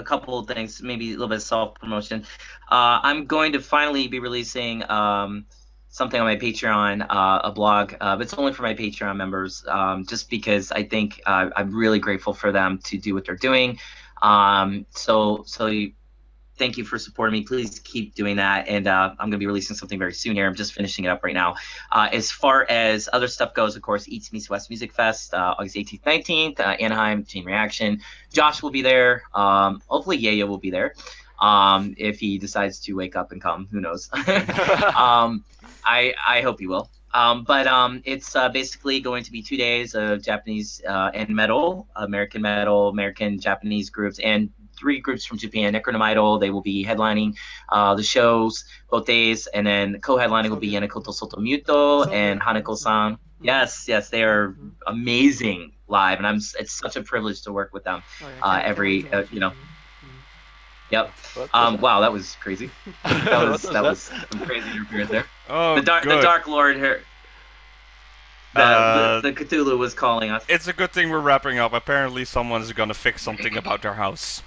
couple of things, maybe a little bit of self-promotion. I'm going to finally be releasing something on my Patreon, a blog, but it's only for my Patreon members, just because I think I'm really grateful for them to do what they're doing. So thank you for supporting me. Please keep doing that. And I'm going to be releasing something very soon here. I'm just finishing it up right now. As far as other stuff goes, of course, East Meets West Music Fest, August 18th, 19th, Anaheim, Chain Reaction. Josh will be there. Hopefully Yaya will be there. If he decides to wake up and come, who knows? I hope he will. But it's basically going to be 2 days of Japanese and American, Japanese groups, and 3 groups from Japan. Necronome Idol, they will be headlining the shows both days, and then co-headlining will be Yanakoto Sotomuto and Hanako-san. Yes, they are amazing live, and it's such a privilege to work with them. Yep. Wow, that was crazy. That was some crazy interference there. Oh, the Dark Lord here. The Cthulhu was calling us. It's a good thing we're wrapping up. Apparently, someone's gonna fix something about their house.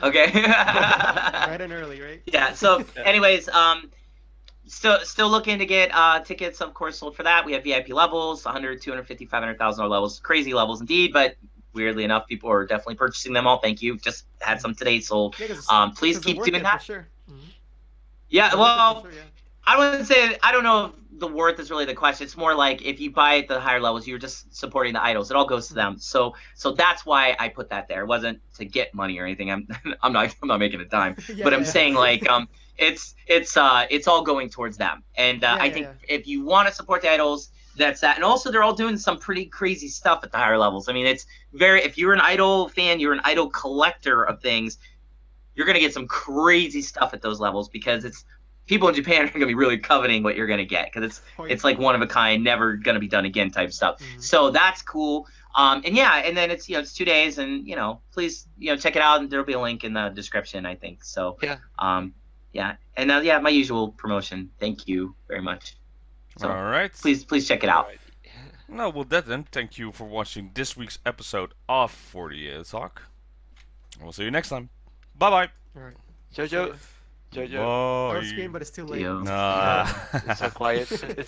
Okay. Right and early, right? Yeah. So, anyways, still looking to get tickets, of course, sold for that. We have VIP levels, 100, 250, $500,000 levels. Crazy levels indeed, but weirdly enough, people are definitely purchasing them all. Thank you. Just had some today sold. Please keep doing that. For sure. Yeah. Well, I wouldn't say. I don't know if the worth is really the question. It's more like if you buy at the higher levels, you're just supporting the idols. It all goes to them. So that's why I put that there. It wasn't to get money or anything. I'm not making a dime. But I'm saying like it's all going towards them. And I think if you want to support the idols, that's that. And also they're all doing some pretty crazy stuff at the higher levels. I mean, it's if you're an idol fan, you're an idol collector of things, you're gonna get some crazy stuff at those levels because it's people in Japan are going to be really coveting what you're going to get because it's like one of a kind, never going to be done again type stuff. So that's cool. And then it's it's 2 days, and please check it out, and there'll be a link in the description, I think. So and my usual promotion. Thank you very much. So, all right. Please check it out. No, well then, thank you for watching this week's episode of 48 Talk. We'll see you next time. Bye bye. All right. Jojo. Bye. Off screen, but it's too late. Nah. It's so quiet.